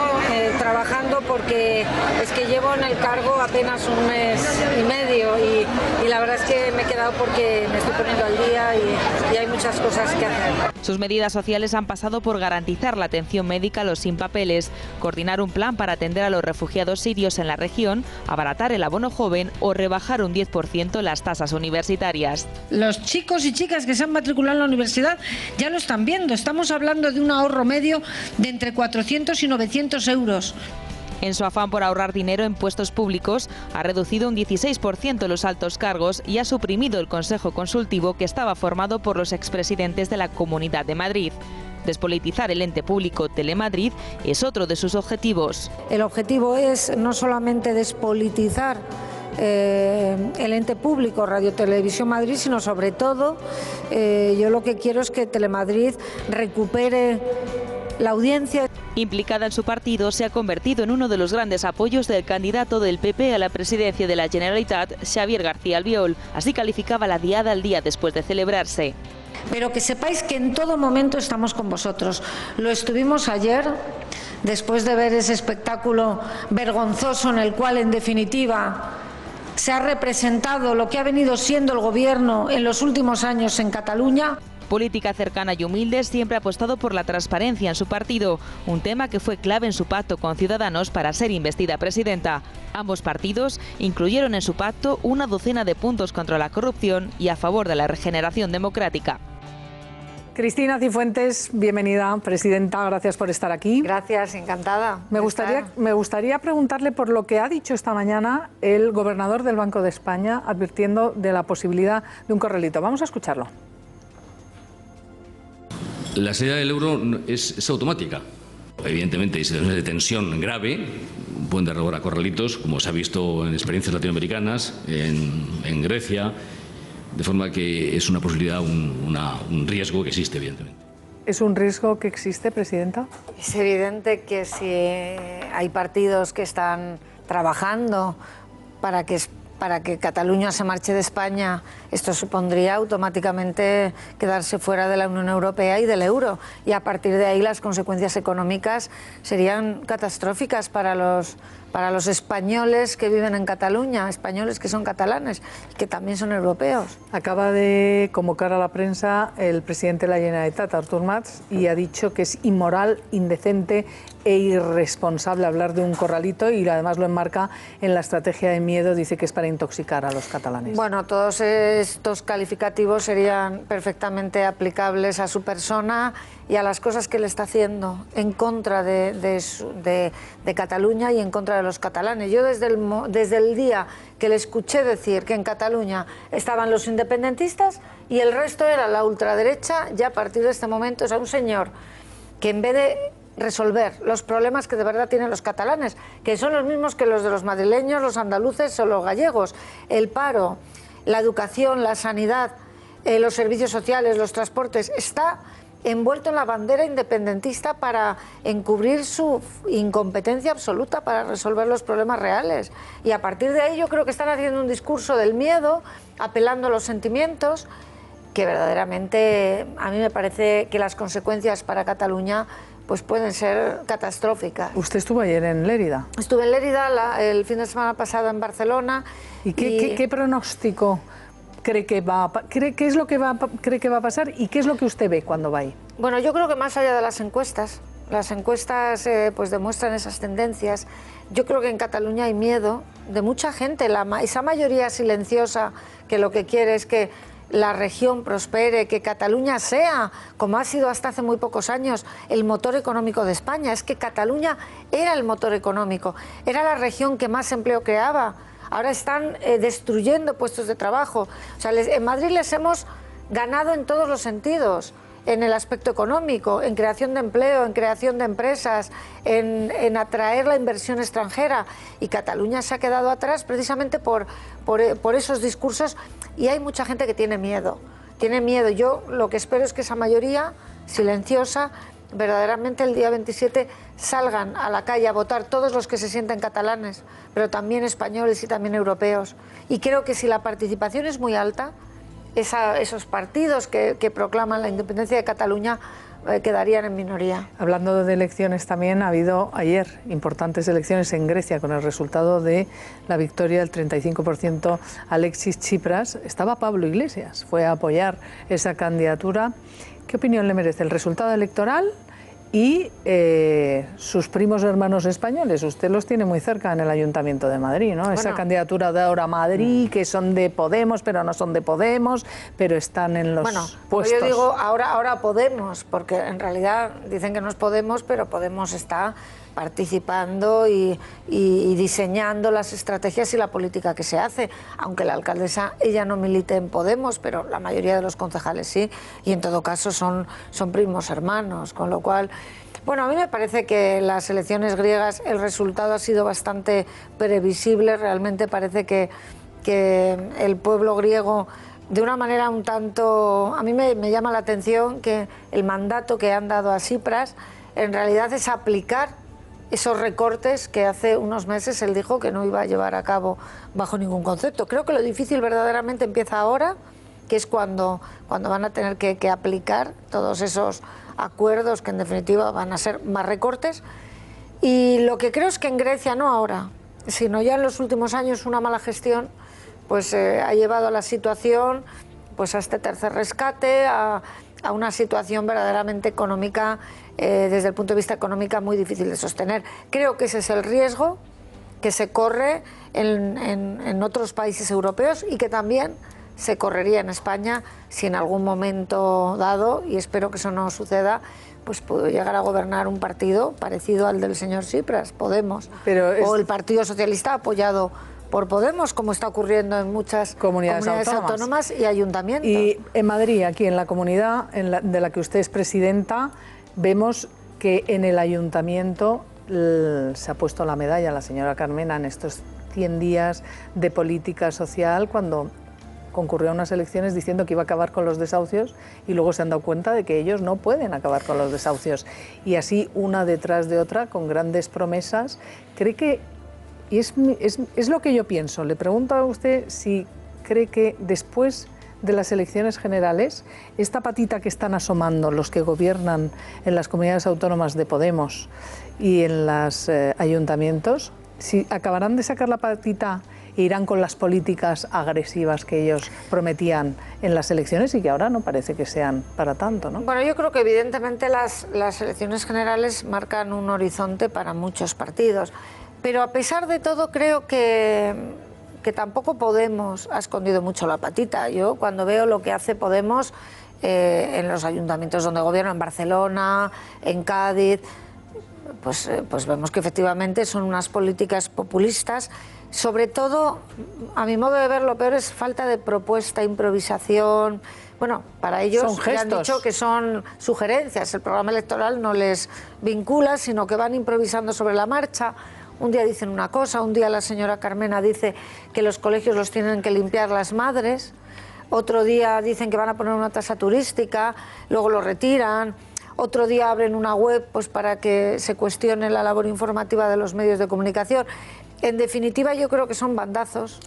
trabajando porque es que llevo en el cargo apenas un mes y medio y la verdad es que me he quedado porque me estoy poniendo al día y hay muchas cosas que hacer. Sus medidas sociales han pasado por garantizar la atención médica a los sin papeles, coordinar un plan para atender a los refugiados sirios en la región, abaratar el abono joven o rebajar un 10% las tasas universitarias. Los chicos y chicas que se han matriculado en la universidad ya lo están viendo. Estamos hablando de un ahorro medio de entre 400 y 900 euros. En su afán por ahorrar dinero en puestos públicos, ha reducido un 16% los altos cargos y ha suprimido el Consejo Consultivo que estaba formado por los expresidentes de la Comunidad de Madrid. Despolitizar el ente público Telemadrid es otro de sus objetivos. El objetivo es no solamente despolitizar el ente público Radio Televisión Madrid, sino sobre todo yo lo que quiero es que Telemadrid recupere la audiencia. Implicada en su partido, se ha convertido en uno de los grandes apoyos del candidato del PP a la presidencia de la Generalitat, Xavier García Albiol. Así calificaba la diada al día después de celebrarse. Pero que sepáis que en todo momento estamos con vosotros. Lo estuvimos ayer, después de ver ese espectáculo vergonzoso en el cual, en definitiva, se ha representado lo que ha venido siendo el gobierno en los últimos años en Cataluña. Política cercana y humilde, siempre ha apostado por la transparencia en su partido, un tema que fue clave en su pacto con Ciudadanos para ser investida presidenta. Ambos partidos incluyeron en su pacto una docena de puntos contra la corrupción y a favor de la regeneración democrática. Cristina Cifuentes, bienvenida, presidenta, gracias por estar aquí. Gracias, encantada. Me gustaría preguntarle por lo que ha dicho esta mañana el gobernador del Banco de España, advirtiendo de la posibilidad de un corralito. Vamos a escucharlo. La salida del euro es automática. Evidentemente hay situaciones de tensión grave, pueden dar lugar a corralitos, como se ha visto en experiencias latinoamericanas, en Grecia, de forma que es una posibilidad, un riesgo que existe, evidentemente. ¿Es un riesgo que existe, presidenta? Es evidente que si hay partidos que están trabajando para que Cataluña se marche de España, esto supondría automáticamente quedarse fuera de la Unión Europea y del euro. Y a partir de ahí las consecuencias económicas serían catastróficas para los españoles que viven en Cataluña, españoles que son catalanes y que también son europeos. Acaba de convocar a la prensa el presidente de la Generalitat, Artur Mas, y ha dicho que es inmoral, indecente e irresponsable hablar de un corralito, y además lo enmarca en la estrategia de miedo, dice que es para intoxicar a los catalanes. Bueno, todos estos calificativos serían perfectamente aplicables a su persona y a las cosas que le está haciendo en contra de Cataluña y en contra de los catalanes. Yo desde el día que le escuché decir que en Cataluña estaban los independentistas y el resto era la ultraderecha, ya a partir de este momento es un señor que en vez de resolver los problemas que de verdad tienen los catalanes, que son los mismos que los de los madrileños, los andaluces o los gallegos, el paro, la educación, la sanidad, los servicios sociales, los transportes, está envuelto en la bandera independentista para encubrir su incompetencia absoluta para resolver los problemas reales. Y a partir de ahí yo creo que están haciendo un discurso del miedo, apelando a los sentimientos, que verdaderamente a mí me parece que las consecuencias para Cataluña pues pueden ser catastróficas. ¿Usted estuvo ayer en Lérida? Estuve en Lérida el fin de semana pasado en Barcelona. ¿Y qué pronóstico cree que cree que va a pasar y qué es lo que usted ve cuando va ahí? Bueno, yo creo que más allá de las encuestas pues demuestran esas tendencias. Yo creo que en Cataluña hay miedo de mucha gente, esa mayoría silenciosa que lo que quiere es que la región prospere, que Cataluña sea, como ha sido hasta hace muy pocos años, el motor económico de España. Es que Cataluña era el motor económico, era la región que más empleo creaba. Ahora están destruyendo puestos de trabajo. O sea, en Madrid les hemos ganado en todos los sentidos, en el aspecto económico, en creación de empleo, en creación de empresas, en atraer la inversión extranjera. Y Cataluña se ha quedado atrás precisamente por esos discursos, y hay mucha gente que tiene miedo. Tiene miedo. Yo lo que espero es que esa mayoría silenciosa verdaderamente el día 27 salgan a la calle a votar todos los que se sienten catalanes, pero también españoles y también europeos. Y creo que si la participación es muy alta, esos partidos que proclaman la independencia de Cataluña quedarían en minoría. Hablando de elecciones también, ha habido ayer importantes elecciones en Grecia con el resultado de la victoria del 35% Alexis Tsipras. Estaba Pablo Iglesias, fue a apoyar esa candidatura. ¿Qué opinión le merece el resultado electoral y sus primos hermanos españoles? Usted los tiene muy cerca en el Ayuntamiento de Madrid, ¿no? Esa candidatura de ahora Madrid, que son de Podemos, pero no son de Podemos, pero están en los puestos. Yo digo ahora Podemos, porque en realidad dicen que no es Podemos, pero Podemos está participando y diseñando las estrategias y la política que se hace, aunque la alcaldesa, ella no milite en Podemos, pero la mayoría de los concejales sí, y en todo caso son primos hermanos, con lo cual, bueno, a mí me parece que las elecciones griegas, el resultado ha sido bastante previsible, realmente parece que el pueblo griego, de una manera un tanto, a mí me llama la atención que el mandato que han dado a Tsipras en realidad es aplicar esos recortes que hace unos meses él dijo que no iba a llevar a cabo bajo ningún concepto. Creo que lo difícil verdaderamente empieza ahora, que es cuando van a tener que aplicar todos esos acuerdos que en definitiva van a ser más recortes. Y lo que creo es que en Grecia, no ahora, sino ya en los últimos años, una mala gestión pues ha llevado a la situación, pues a este tercer rescate, a una situación verdaderamente económica, desde el punto de vista económico muy difícil de sostener. Creo que ese es el riesgo que se corre en otros países europeos y que también se correría en España si en algún momento dado, y espero que eso no suceda, pues puede llegar a gobernar un partido parecido al del señor Tsipras, Podemos, o el Partido Socialista apoyado por Podemos, como está ocurriendo en muchas comunidades autónomas y ayuntamientos. Y en Madrid, aquí en la comunidad de la que usted es presidenta, vemos que en el ayuntamiento se ha puesto la medalla a la señora Carmena en estos 100 días de política social, cuando concurrió a unas elecciones diciendo que iba a acabar con los desahucios y luego se han dado cuenta de que ellos no pueden acabar con los desahucios. Y así, una detrás de otra, con grandes promesas. ¿Cree que, y es lo que yo pienso, le pregunto a usted si cree que después de las elecciones generales, esta patita que están asomando los que gobiernan en las comunidades autónomas de Podemos y en los ayuntamientos, si acabarán de sacar la patita e irán con las políticas agresivas que ellos prometían en las elecciones y que ahora no parece que sean para tanto, ¿no? Bueno, yo creo que evidentemente las elecciones generales marcan un horizonte para muchos partidos, pero a pesar de todo creo que tampoco Podemos ha escondido mucho la patita. Yo cuando veo lo que hace Podemos en los ayuntamientos donde gobierna, en Barcelona, en Cádiz, pues vemos que efectivamente son unas políticas populistas. Sobre todo, a mi modo de ver, lo peor es falta de propuesta, improvisación. Bueno, para ellos le han dicho que son sugerencias. El programa electoral no les vincula, sino que van improvisando sobre la marcha. Un día dicen una cosa, un día la señora Carmena dice que los colegios los tienen que limpiar las madres, otro día dicen que van a poner una tasa turística, luego lo retiran, otro día abren una web pues para que se cuestione la labor informativa de los medios de comunicación. En definitiva, yo creo que son bandazos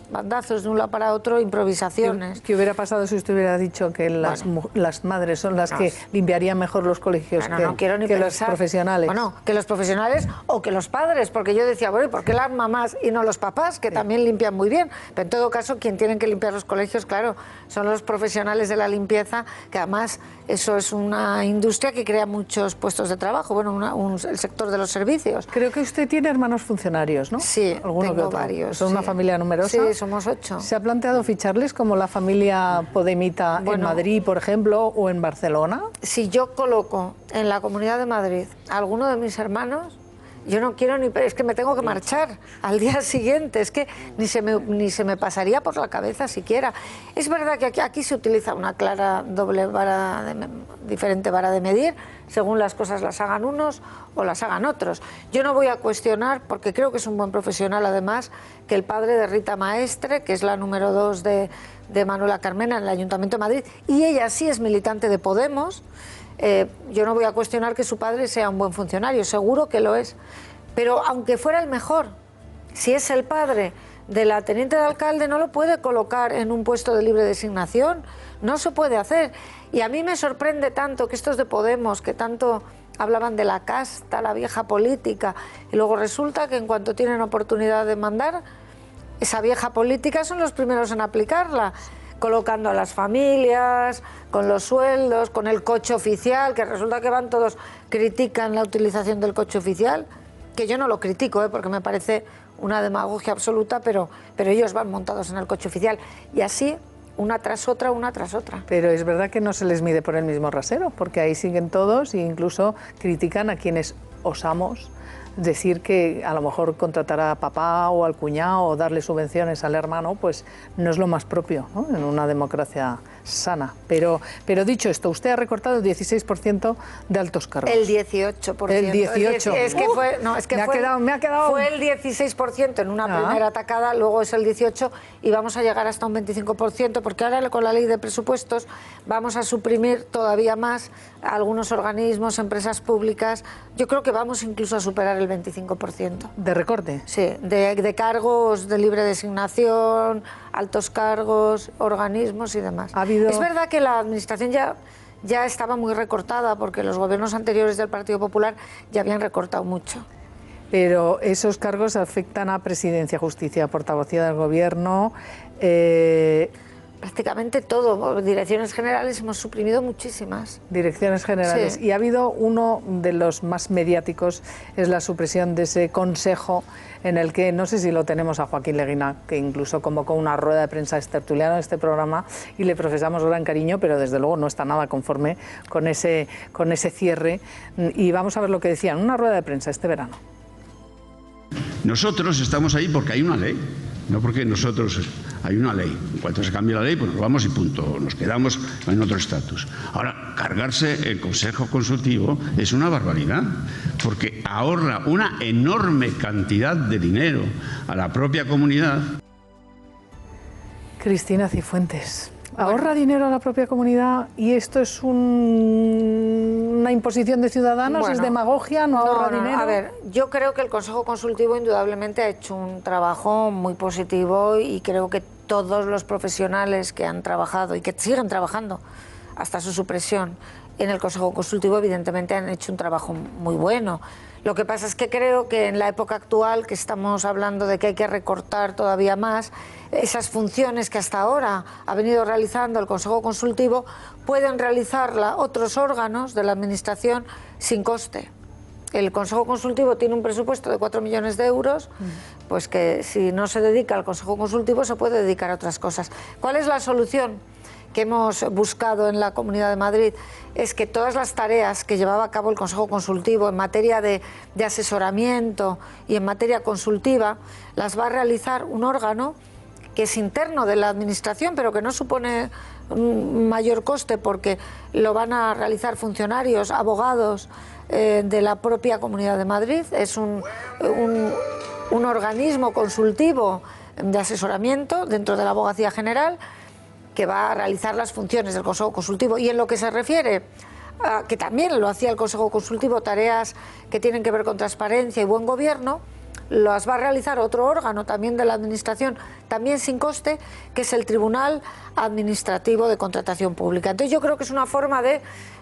de un lado para otro, improvisaciones. ¿Qué hubiera pasado si usted hubiera dicho que las madres son las que limpiarían mejor los colegios que los profesionales? Bueno, que los profesionales o que los padres, porque yo decía, bueno, ¿y por qué las mamás y no los papás, que también limpian muy bien? Pero en todo caso, quien tienen que limpiar los colegios, claro, son los profesionales de la limpieza, que además eso es una industria que crea muchos puestos de trabajo, bueno, el sector de los servicios. Creo que usted tiene hermanos funcionarios, ¿no? Sí. Tengo varios. ¿Son una familia numerosa? Sí, somos 8. ¿Se ha planteado ficharles como la familia podemita en Madrid, por ejemplo, o en Barcelona? Si yo coloco en la Comunidad de Madrid a alguno de mis hermanos, yo no quiero es que me tengo que marchar al día siguiente, es que ni se me pasaría por la cabeza siquiera. Es verdad que aquí se utiliza una clara diferente vara de medir, según las cosas las hagan unos o las hagan otros. Yo no voy a cuestionar, porque creo que es un buen profesional además, que el padre de Rita Maestre, que es la número 2 de Manuela Carmena en el Ayuntamiento de Madrid, y ella sí es militante de Podemos, yo no voy a cuestionar que su padre sea un buen funcionario, seguro que lo es, pero aunque fuera el mejor, si es el padre de la teniente de alcalde no lo puede colocar en un puesto de libre designación, no se puede hacer. Y a mí me sorprende tanto que estos de Podemos, que tanto hablaban de la casta, la vieja política, y luego resulta que en cuanto tienen oportunidad de mandar, esa vieja política son los primeros en aplicarla, colocando a las familias, con los sueldos, con el coche oficial, que resulta que van todos, critican la utilización del coche oficial, que yo no lo critico, porque me parece una demagogia absoluta, pero ellos van montados en el coche oficial, y así una tras otra, una tras otra. Pero es verdad que no se les mide por el mismo rasero, porque ahí siguen todos e incluso critican a quienes osamos decir que a lo mejor contratar a papá o al cuñado o darle subvenciones al hermano, pues no es lo más propio, ¿no?, en una democracia sana. Pero dicho esto, usted ha recortado el 16% de altos cargos. El 18%. El 18%. Es que fue, no, es que me ha quedado... Fue el 16% en una primera atacada, luego es el 18% y vamos a llegar hasta un 25%, porque ahora con la ley de presupuestos vamos a suprimir todavía más a algunos organismos, empresas públicas. Yo creo que vamos incluso a superar el 25%. ¿De recorte? Sí, de cargos de libre designación, altos cargos, organismos y demás. Es verdad que la administración ya estaba muy recortada, porque los gobiernos anteriores del Partido Popular ya habían recortado mucho. Pero esos cargos afectan a Presidencia, Justicia, Portavocía del Gobierno... Prácticamente todo. Direcciones generales hemos suprimido muchísimas. Direcciones generales. Sí. Y ha habido uno de los más mediáticos, es la supresión de ese consejo en el que, no sé si lo tenemos a Joaquín Leguina, que incluso convocó una rueda de prensa tertuliana en este programa y le profesamos gran cariño, pero desde luego no está nada conforme con ese cierre. Y vamos a ver lo que decían en una rueda de prensa este verano. Nosotros estamos ahí porque hay una ley, no porque nosotros... Hay una ley. En cuanto se cambie la ley, pues nos vamos y punto. Nos quedamos en otro estatus. Ahora, cargarse el Consejo Consultivo es una barbaridad, porque ahorra una enorme cantidad de dinero a la propia comunidad. Cristina Cifuentes. Ahorra dinero a la propia comunidad y esto es una imposición de ciudadanos, es demagogia, no ahorra dinero. A ver, yo creo que el Consejo Consultivo indudablemente ha hecho un trabajo muy positivo y creo que todos los profesionales que han trabajado y que siguen trabajando hasta su supresión en el Consejo Consultivo evidentemente han hecho un trabajo muy bueno. Lo que pasa es que creo que en la época actual, que estamos hablando de que hay que recortar todavía más, esas funciones que hasta ahora ha venido realizando el Consejo Consultivo pueden realizarla otros órganos de la Administración sin coste. El Consejo Consultivo tiene un presupuesto de 4 millones de euros, pues que si no se dedica al Consejo Consultivo se puede dedicar a otras cosas. ¿Cuál es la solución que hemos buscado en la Comunidad de Madrid? Es que todas las tareas que llevaba a cabo el Consejo Consultivo en materia de asesoramiento y en materia consultiva las va a realizar un órgano que es interno de la Administración, pero que no supone un mayor coste porque lo van a realizar funcionarios, abogados de la propia Comunidad de Madrid. Es un organismo consultivo de asesoramiento dentro de la Abogacía General que va a realizar las funciones del Consejo Consultivo. Y en lo que se refiere a que también lo hacía el Consejo Consultivo, tareas que tienen que ver con transparencia y buen gobierno, las va a realizar otro órgano también de la Administración, también sin coste, que es el Tribunal Administrativo de Contratación Pública. Entonces yo creo que es una forma de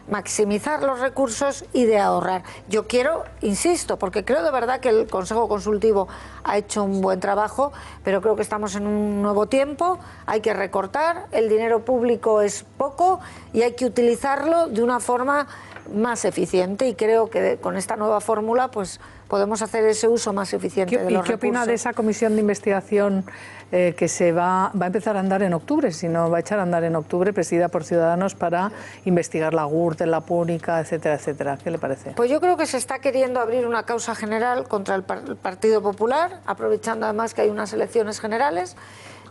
maximizar los recursos y de ahorrar. Yo quiero, insisto, porque creo de verdad que el Consejo Consultivo ha hecho un buen trabajo, pero creo que estamos en un nuevo tiempo, hay que recortar, el dinero público es poco y hay que utilizarlo de una forma más eficiente, y creo que con esta nueva fórmula pues podemos hacer ese uso más eficiente de los recursos. ¿Y qué opina de esa comisión de investigación que se va a empezar a andar en octubre, si no va a echar a andar en octubre, presidida por Ciudadanos, para investigar la Gürtel, la Púnica, etcétera, etcétera? ¿Qué le parece? Pues yo creo que se está queriendo abrir una causa general contra el Partido Popular, aprovechando además que hay unas elecciones generales.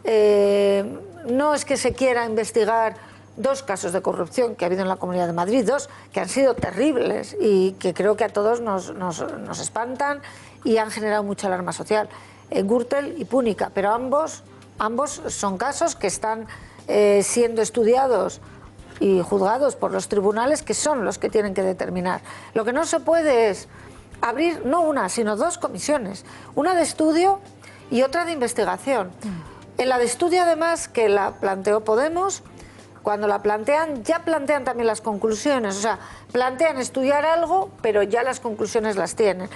No es que se quiera investigar 2 casos de corrupción que ha habido en la Comunidad de Madrid, 2 que han sido terribles y que creo que a todos nos espantan y han generado mucha alarma social, Gürtel y Púnica, pero ambos son casos que están siendo estudiados y juzgados por los tribunales, que son los que tienen que determinar. Lo que no se puede es abrir no una, sino 2 comisiones, una de estudio y otra de investigación. En la de estudio, además, que la planteó Podemos, cuando la plantean, ya plantean también las conclusiones. O sea, plantean estudiar algo, pero ya las conclusiones las tienen.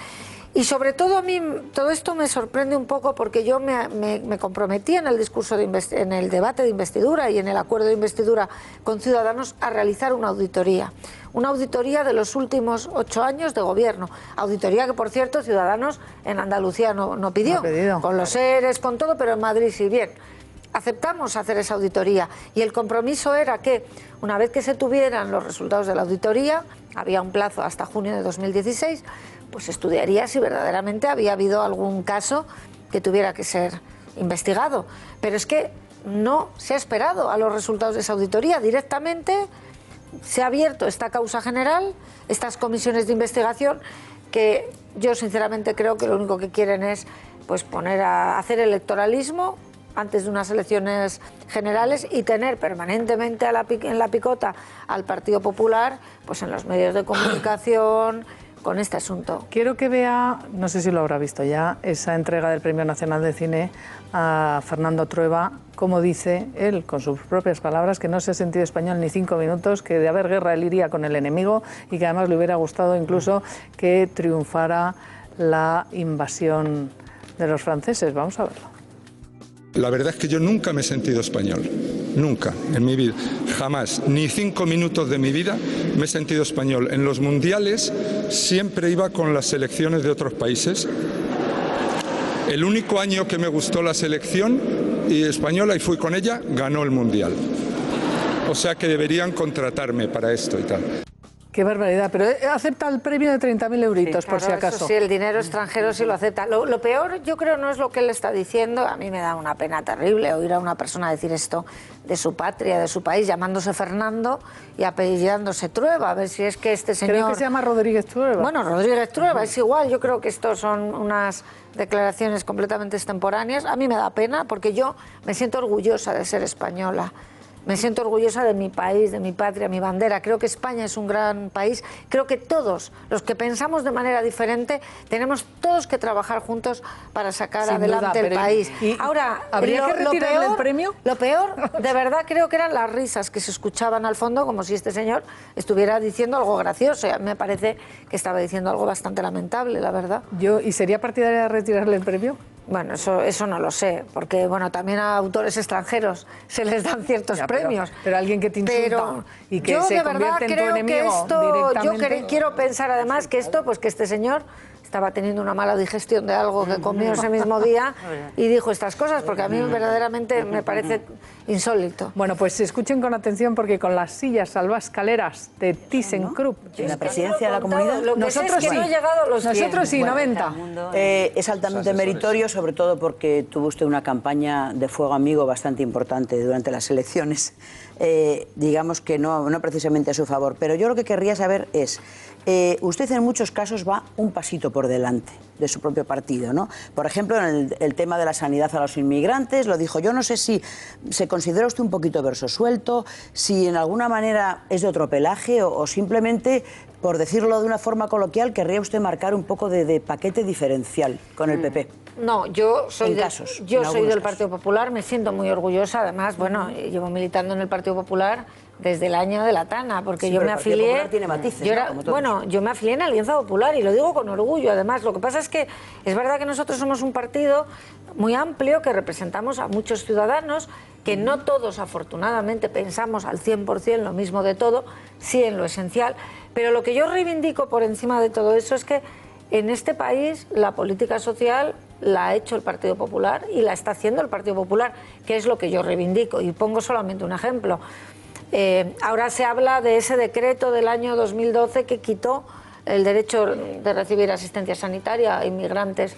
Y sobre todo a mí todo esto me sorprende un poco porque yo me comprometí en el discurso en el debate de investidura y en el acuerdo de investidura con Ciudadanos a realizar una auditoría de los últimos 8 años de gobierno. Auditoría que, por cierto, Ciudadanos en Andalucía no pidió, con los ERES, con todo, pero en Madrid sí. Bien, aceptamos hacer esa auditoría y el compromiso era que una vez que se tuvieran los resultados de la auditoría, había un plazo hasta junio de 2016, pues estudiaría si verdaderamente había habido algún caso que tuviera que ser investigado. Pero es que no se ha esperado a los resultados de esa auditoría. Directamente se ha abierto esta causa general, estas comisiones de investigación, que yo sinceramente creo que lo único que quieren es pues poner a hacer electoralismo antes de unas elecciones generales y tener permanentemente en la picota al Partido Popular pues en los medios de comunicación con este asunto. Quiero que vea, no sé si lo habrá visto ya, esa entrega del Premio Nacional de Cine a Fernando Trueba, como dice él, con sus propias palabras, que no se ha sentido español ni 5 minutos, que de haber guerra él iría con el enemigo y que además le hubiera gustado incluso que triunfara la invasión de los franceses. Vamos a verlo. La verdad es que yo nunca me he sentido español, nunca en mi vida, jamás, ni 5 minutos de mi vida me he sentido español. En los mundiales siempre iba con las selecciones de otros países. El único año que me gustó la selección española y fui con ella, ganó el mundial. O sea que deberían contratarme para esto y tal. Qué barbaridad, pero acepta el premio de 30.000 euritos, sí, por si acaso. Eso sí, el dinero extranjero sí lo acepta. Lo peor, yo creo, no es lo que él está diciendo. A mí me da una pena terrible oír a una persona decir esto de su patria, de su país, llamándose Fernando y apellidándose Trueba. A ver si es que este señor... Creo que se llama Rodríguez Trueba. Bueno, Rodríguez Trueba, es igual. Yo creo que esto son unas declaraciones completamente extemporáneas. A mí me da pena porque yo me siento orgullosa de ser española. Me siento orgullosa de mi país, de mi patria, mi bandera. Creo que España es un gran país. Creo que todos los que pensamos de manera diferente tenemos todos que trabajar juntos para sacar adelante el país. Ahora, ¿habría que retirarle el premio? Lo peor, de verdad, creo que eran las risas que se escuchaban al fondo, como si este señor estuviera diciendo algo gracioso. Me parece que estaba diciendo algo bastante lamentable, la verdad. ¿Y sería partidaria de retirarle el premio? Bueno, eso no lo sé, porque bueno, también a autores extranjeros se les dan ciertos premios. Pero alguien que te insulta y que se convierte en tu enemigo directamente... Yo quiero pensar además que que este señor estaba teniendo una mala digestión de algo que comió ese mismo día y dijo estas cosas, porque a mí verdaderamente me parece insólito. Bueno, pues escuchen con atención, porque con las sillas salvaescaleras de ThyssenKrupp en la presidencia de la comunidad, nosotros sí, nosotros sí, 90. Es altamente meritorio, sobre todo porque tuvo usted una campaña de fuego amigo bastante importante durante las elecciones, digamos que no precisamente a su favor, pero yo lo que querría saber es, usted en muchos casos va un pasito por delante de su propio partido, ¿no? Por ejemplo, en el tema de la sanidad a los inmigrantes, lo dijo, yo no sé si se considera usted un poquito verso suelto, si en alguna manera es de otro pelaje o simplemente, por decirlo de una forma coloquial, querría usted marcar un poco de paquete diferencial con el PP. No, yo soy del Partido Popular, me siento muy orgullosa, además, bueno, llevo militando en el Partido Popular desde el año de la Tana, porque yo me afilié... Tiene matices, yo me afilié en Alianza Popular y lo digo con orgullo, además. Lo que pasa es que es verdad que nosotros somos un partido muy amplio, que representamos a muchos ciudadanos, que no todos, afortunadamente, pensamos al 100% lo mismo de todo, sí en lo esencial, pero lo que yo reivindico por encima de todo eso es que en este país la política social la ha hecho el Partido Popular y la está haciendo el Partido Popular, que es lo que yo reivindico. Y pongo solamente un ejemplo. Ahora se habla de ese decreto del año 2012 que quitó el derecho de recibir asistencia sanitaria a inmigrantes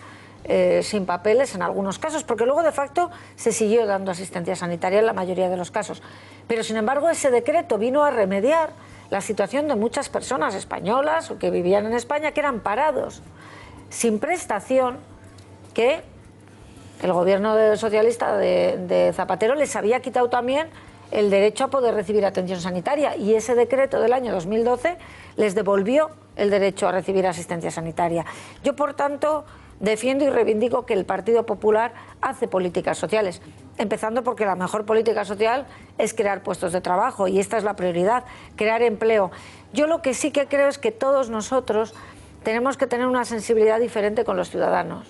sin papeles en algunos casos, porque luego de facto se siguió dando asistencia sanitaria en la mayoría de los casos. Pero sin embargo ese decreto vino a remediar la situación de muchas personas españolas o que vivían en España, que eran parados sin prestación, que el gobierno socialista de Zapatero les había quitado también el derecho a poder recibir atención sanitaria, y ese decreto del año 2012 les devolvió el derecho a recibir asistencia sanitaria. Yo, por tanto, defiendo y reivindico que el Partido Popular hace políticas sociales, empezando porque la mejor política social es crear puestos de trabajo y esta es la prioridad, crear empleo. Yo lo que sí que creo es que todos nosotros tenemos que tener una sensibilidad diferente con los ciudadanos,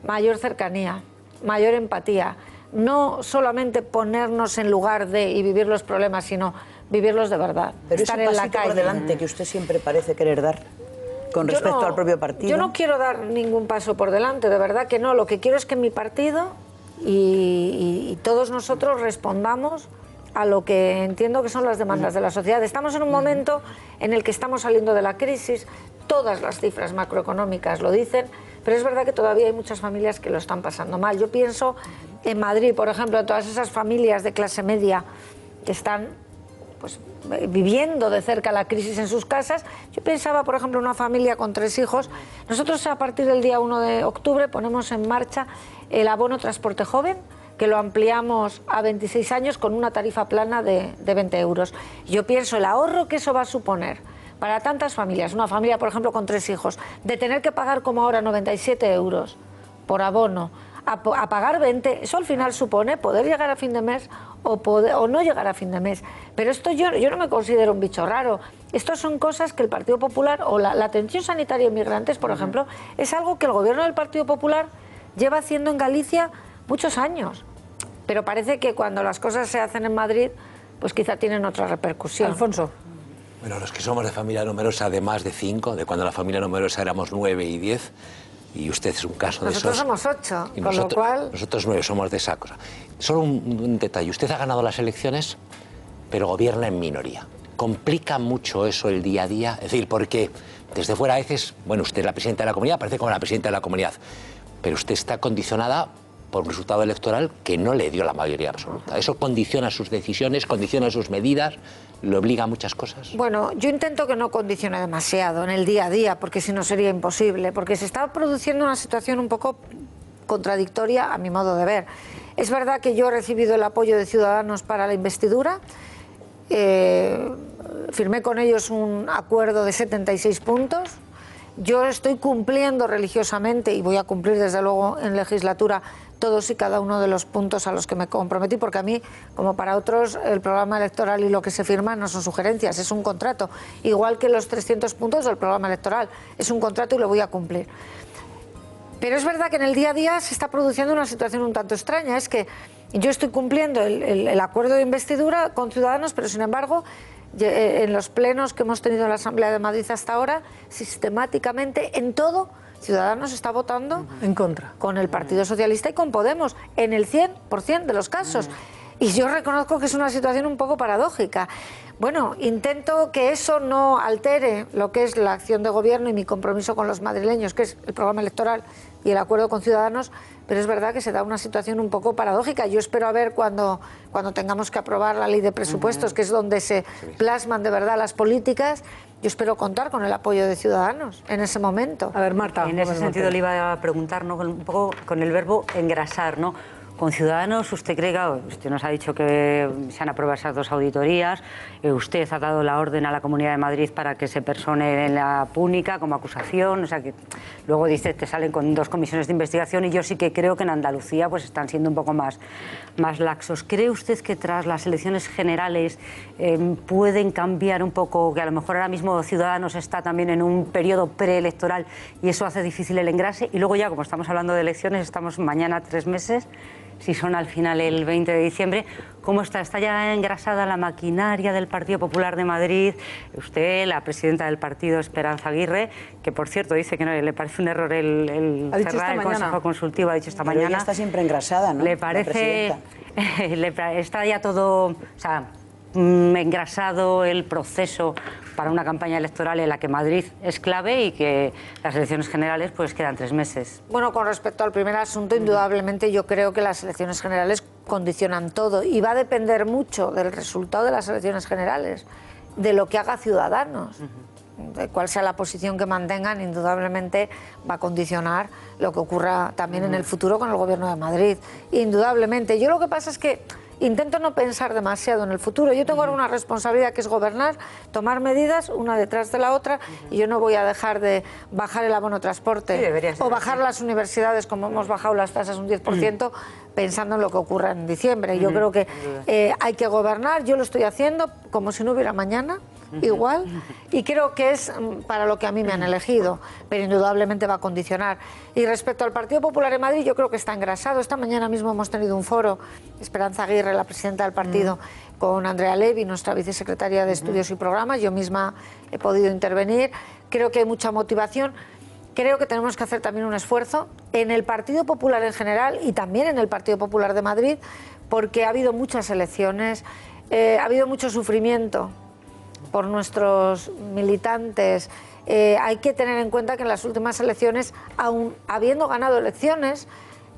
mayor cercanía, mayor empatía, no solamente ponernos en lugar de y vivir los problemas, sino vivirlos de verdad. Pero estar ese en la pasito calle. por delante que usted siempre parece querer dar con respecto al propio partido. Yo no quiero dar ningún paso por delante, de verdad que no. Lo que quiero es que mi partido y todos nosotros respondamos a lo que entiendo que son las demandas de la sociedad. Estamos en un momento en el que estamos saliendo de la crisis, todas las cifras macroeconómicas lo dicen, pero es verdad que todavía hay muchas familias que lo están pasando mal. Yo pienso en Madrid, por ejemplo, en todas esas familias de clase media que están pues, viviendo de cerca la crisis en sus casas. Yo pensaba, por ejemplo, en una familia con 3 hijos. Nosotros a partir del día 1 de octubre ponemos en marcha el abono transporte joven, que lo ampliamos a 26 años con una tarifa plana de 20 euros. Yo pienso el ahorro que eso va a suponer para tantas familias, una familia, por ejemplo, con 3 hijos, de tener que pagar como ahora 97 euros por abono, a pagar 20, eso al final supone poder llegar a fin de mes o no llegar a fin de mes. Pero esto yo no me considero un bicho raro. Estas son cosas que el Partido Popular, o la atención sanitaria a inmigrantes, por ejemplo, es algo que el gobierno del Partido Popular lleva haciendo en Galicia muchos años. Pero parece que cuando las cosas se hacen en Madrid, pues quizá tienen otra repercusión. Alfonso. Bueno, los que somos de familia numerosa de más de 5, de cuando la familia numerosa éramos 9 y 10, y usted es un caso de esos. Nosotros somos 8, y con lo cual... Nosotros 9 somos de esa cosa. Solo un detalle, usted ha ganado las elecciones, pero gobierna en minoría. Complica mucho eso el día a día, es decir, porque desde fuera a veces, bueno, usted es la presidenta de la comunidad, parece como la presidenta de la comunidad, pero usted está condicionada por un resultado electoral que no le dio la mayoría absoluta. Eso condiciona sus decisiones, condiciona sus medidas, le obliga a muchas cosas. Bueno, yo intento que no condicione demasiado en el día a día, porque si no sería imposible, porque se está produciendo una situación un poco contradictoria a mi modo de ver. Es verdad que yo he recibido el apoyo de Ciudadanos para la investidura, firmé con ellos un acuerdo de 76 puntos, yo estoy cumpliendo religiosamente y voy a cumplir desde luego en legislatura todos y cada uno de los puntos a los que me comprometí, porque a mí, como para otros, el programa electoral y lo que se firma no son sugerencias, es un contrato, igual que los 300 puntos del programa electoral, es un contrato y lo voy a cumplir. Pero es verdad que en el día a día se está produciendo una situación un tanto extraña, es que yo estoy cumpliendo el acuerdo de investidura con Ciudadanos, pero sin embargo, en los plenos que hemos tenido en la Asamblea de Madrid hasta ahora, sistemáticamente, en todo, Ciudadanos está votando en contra con el Partido Socialista y con Podemos, en el 100% de los casos. Y yo reconozco que es una situación un poco paradójica. Bueno, intento que eso no altere lo que es la acción de gobierno y mi compromiso con los madrileños, que es el programa electoral y el acuerdo con Ciudadanos, pero es verdad que se da una situación un poco paradójica. Yo espero a ver cuando tengamos que aprobar la ley de presupuestos, que es donde se plasman de verdad las políticas, yo espero contar con el apoyo de Ciudadanos en ese momento. A ver, Marta. En ese sentido le iba a preguntar, ¿no?, un poco con el verbo engrasar, ¿no? Con Ciudadanos, ¿usted cree que usted nos ha dicho que se han aprobado esas 2 auditorías? Usted ha dado la orden a la Comunidad de Madrid para que se persone en la púnica como acusación, o sea que luego dice que salen con 2 comisiones de investigación y yo sí que creo que en Andalucía pues están siendo un poco más laxos. ¿Cree usted que tras las elecciones generales pueden cambiar un poco, que a lo mejor ahora mismo Ciudadanos está también en un periodo preelectoral y eso hace difícil el engrase? Y luego ya, como estamos hablando de elecciones, estamos mañana 3 meses, si son al final el 20 de diciembre, ¿cómo está? ¿Está ya engrasada la maquinaria del Partido Popular de Madrid? Usted, la presidenta del partido, Esperanza Aguirre, que por cierto dice que no le parece un error el cerrar el Consejo Consultivo, ha dicho esta mañana. Ella está siempre engrasada, ¿no? ¿Le parece, está ya todo, o sea, engrasado el proceso para una campaña electoral en la que Madrid es clave y que las elecciones generales pues quedan 3 meses? Bueno, con respecto al primer asunto, indudablemente yo creo que las elecciones generales condicionan todo y va a depender mucho del resultado de las elecciones generales, de lo que haga Ciudadanos. De cuál sea la posición que mantengan, indudablemente va a condicionar lo que ocurra también en el futuro con el Gobierno de Madrid. Indudablemente. Yo lo que pasa es que intento no pensar demasiado en el futuro. Yo tengo ahora una responsabilidad que es gobernar, tomar medidas una detrás de la otra, y yo no voy a dejar de bajar el abono transporte o bajar las universidades, como hemos bajado las tasas un 10%, pensando en lo que ocurra en diciembre. Yo creo que hay que gobernar, yo lo estoy haciendo como si no hubiera mañana, igual, y creo que es para lo que a mí me han elegido, pero indudablemente va a condicionar. Y respecto al Partido Popular en Madrid, yo creo que está engrasado. Esta mañana mismo hemos tenido un foro, Esperanza Aguirre, la presidenta del partido, con Andrea Levy, nuestra vicesecretaria de Estudios y Programas, yo misma he podido intervenir. Creo que hay mucha motivación. Creo que tenemos que hacer también un esfuerzo en el Partido Popular en general y también en el Partido Popular de Madrid, porque ha habido muchas elecciones, ha habido mucho sufrimiento por nuestros militantes. Hay que tener en cuenta que en las últimas elecciones, aun habiendo ganado elecciones,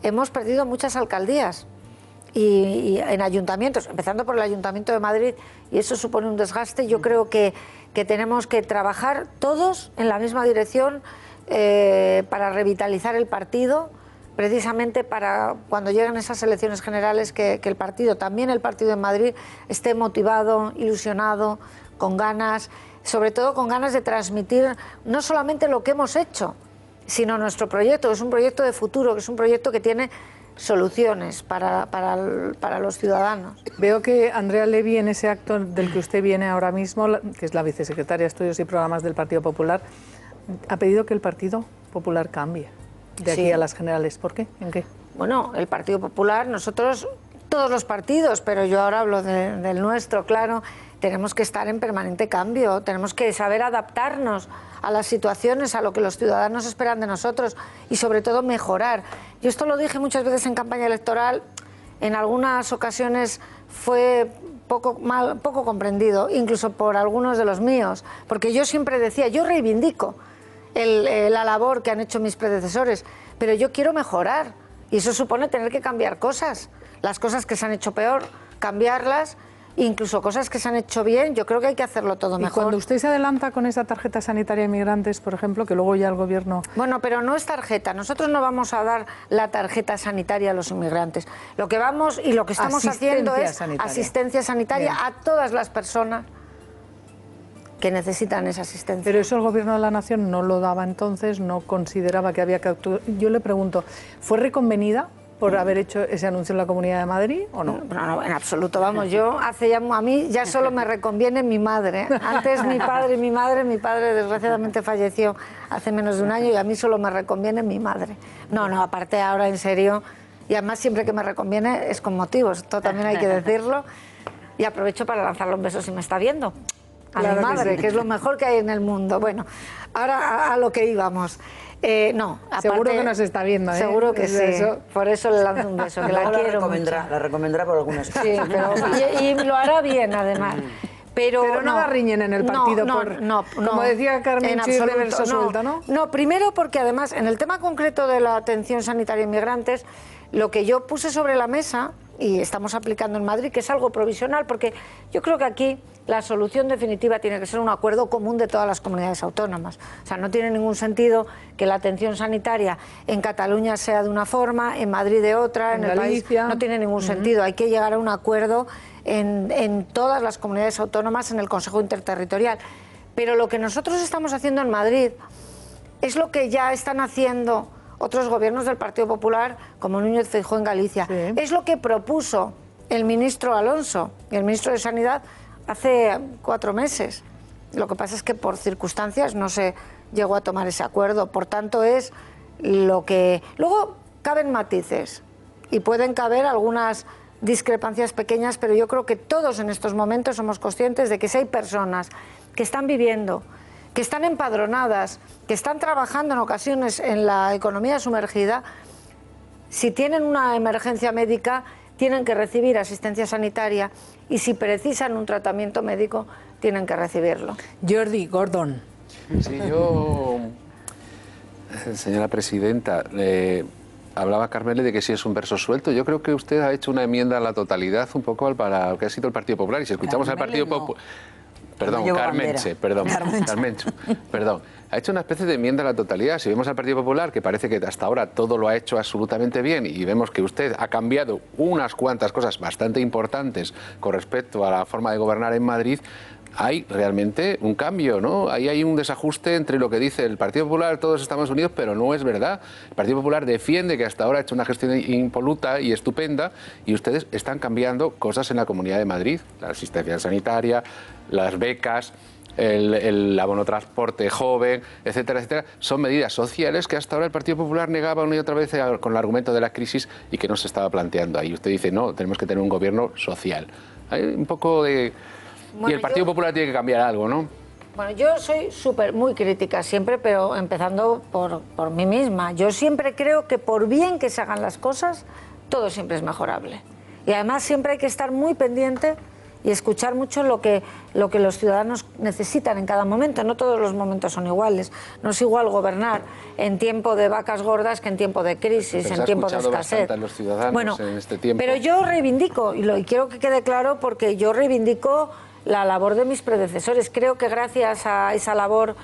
hemos perdido muchas alcaldías y en ayuntamientos, empezando por el Ayuntamiento de Madrid, y eso supone un desgaste. Yo creo que tenemos que trabajar todos en la misma dirección para revitalizar el partido, precisamente para cuando lleguen esas elecciones generales que el partido, también el partido en Madrid, esté motivado, ilusionado, con ganas, sobre todo con ganas de transmitir no solamente lo que hemos hecho, sino nuestro proyecto, que es un proyecto de futuro, que es un proyecto que tiene soluciones para los ciudadanos. Veo que Andrea Levy, en ese acto del que usted viene ahora mismo, que es la vicesecretaria de Estudios y Programas del Partido Popular, ha pedido que el Partido Popular cambie de aquí a las generales. ¿Por qué? ¿En qué? Bueno, el Partido Popular, nosotros, todos los partidos, pero yo ahora hablo del nuestro, claro, tenemos que estar en permanente cambio, tenemos que saber adaptarnos a las situaciones, a lo que los ciudadanos esperan de nosotros y sobre todo mejorar. Yo esto lo dije muchas veces en campaña electoral, en algunas ocasiones fue poco comprendido, incluso por algunos de los míos, porque yo siempre decía, yo reivindico la labor que han hecho mis predecesores, pero yo quiero mejorar y eso supone tener que cambiar cosas, las cosas que se han hecho peor, cambiarlas. Incluso cosas que se han hecho bien, yo creo que hay que hacerlo todo mejor. Y cuando usted se adelanta con esa tarjeta sanitaria de inmigrantes, por ejemplo, que luego ya el gobierno... Bueno, pero no es tarjeta, nosotros no vamos a dar la tarjeta sanitaria a los inmigrantes. Lo que vamos y lo que estamos haciendo es asistencia sanitaria a todas las personas que necesitan esa asistencia. Pero eso el gobierno de la nación no lo daba entonces, no consideraba que había que actuar. Yo le pregunto, ¿fue reconvenida por haber hecho ese anuncio en la Comunidad de Madrid o no? No, en absoluto, vamos, a mí ya solo me reconviene mi madre. Antes mi padre, mi padre desgraciadamente falleció hace menos de un año y a mí solo me reconviene mi madre. No, aparte ahora en serio, y además siempre que me reconviene es con motivos, esto también hay que decirlo, y aprovecho para lanzarle un beso si me está viendo. A mi madre, que es lo mejor que hay en el mundo. Bueno, ahora a lo que íbamos. No, aparte, seguro que nos está viendo, ¿eh? Seguro que sí, eso. Por eso le lanzo un beso, que la quiero mucho. La recomendará por algunas cosas. Sí, y lo hará bien, además. Pero no la riñen en el partido como decía Carmen Chir de verso suelto, ¿no? No, primero porque además, en el tema concreto de la atención sanitaria a inmigrantes, lo que yo puse sobre la mesa, y estamos aplicando en Madrid, que es algo provisional, porque yo creo que aquí la solución definitiva tiene que ser un acuerdo común de todas las comunidades autónomas. O sea, no tiene ningún sentido que la atención sanitaria en Cataluña sea de una forma, en Madrid de otra, en el país. No tiene ningún sentido. Hay que llegar a un acuerdo en todas las comunidades autónomas, en el Consejo Interterritorial. Pero lo que nosotros estamos haciendo en Madrid es lo que ya están haciendo otros gobiernos del Partido Popular, como Núñez Feijóo en Galicia. Sí. Es lo que propuso el ministro Alonso y el ministro de Sanidad hace 4 meses. Lo que pasa es que por circunstancias no se llegó a tomar ese acuerdo. Por tanto, es lo que... Luego caben matices y pueden caber algunas discrepancias pequeñas, pero yo creo que todos en estos momentos somos conscientes de que si hay personas que están viviendo, que están empadronadas, que están trabajando en ocasiones en la economía sumergida, si tienen una emergencia médica, tienen que recibir asistencia sanitaria y si precisan un tratamiento médico, tienen que recibirlo. Jordi Gordon. Sí, señora presidenta, hablaba Carmele de que sí es un verso suelto. Yo creo que usted ha hecho una enmienda a la totalidad un poco para lo que ha sido el Partido Popular. Y si escuchamos al Partido Popular... Perdón, Carmenche, perdón. Ha hecho una especie de enmienda a la totalidad. Si vemos al Partido Popular, que parece que hasta ahora todo lo ha hecho absolutamente bien, y vemos que usted ha cambiado unas cuantas cosas bastante importantes con respecto a la forma de gobernar en Madrid, hay realmente un cambio, ¿no? Ahí hay un desajuste entre lo que dice el Partido Popular, todos estamos unidos, pero no es verdad. El Partido Popular defiende que hasta ahora ha hecho una gestión impoluta y estupenda, y ustedes están cambiando cosas en la Comunidad de Madrid, la asistencia sanitaria, las becas, el abono transporte joven, etcétera, etcétera. Son medidas sociales que hasta ahora el Partido Popular negaba una y otra vez con el argumento de la crisis y que no se estaba planteando ahí. Usted dice, no, tenemos que tener un gobierno social. Hay un poco de... Bueno, y el Partido Popular tiene que cambiar algo, ¿no? Bueno, yo soy muy crítica siempre, pero empezando por mí misma. Yo siempre creo que por bien que se hagan las cosas, todo siempre es mejorable. Y además siempre hay que estar muy pendiente y escuchar mucho lo que los ciudadanos necesitan en cada momento. No todos los momentos son iguales. No es igual gobernar en tiempo de vacas gordas que en tiempo de crisis, en tiempo de escasez. A los ciudadanos bueno, en este tiempo. Pero yo reivindico, y quiero que quede claro, porque yo reivindico la labor de mis predecesores. Creo que gracias a esa labor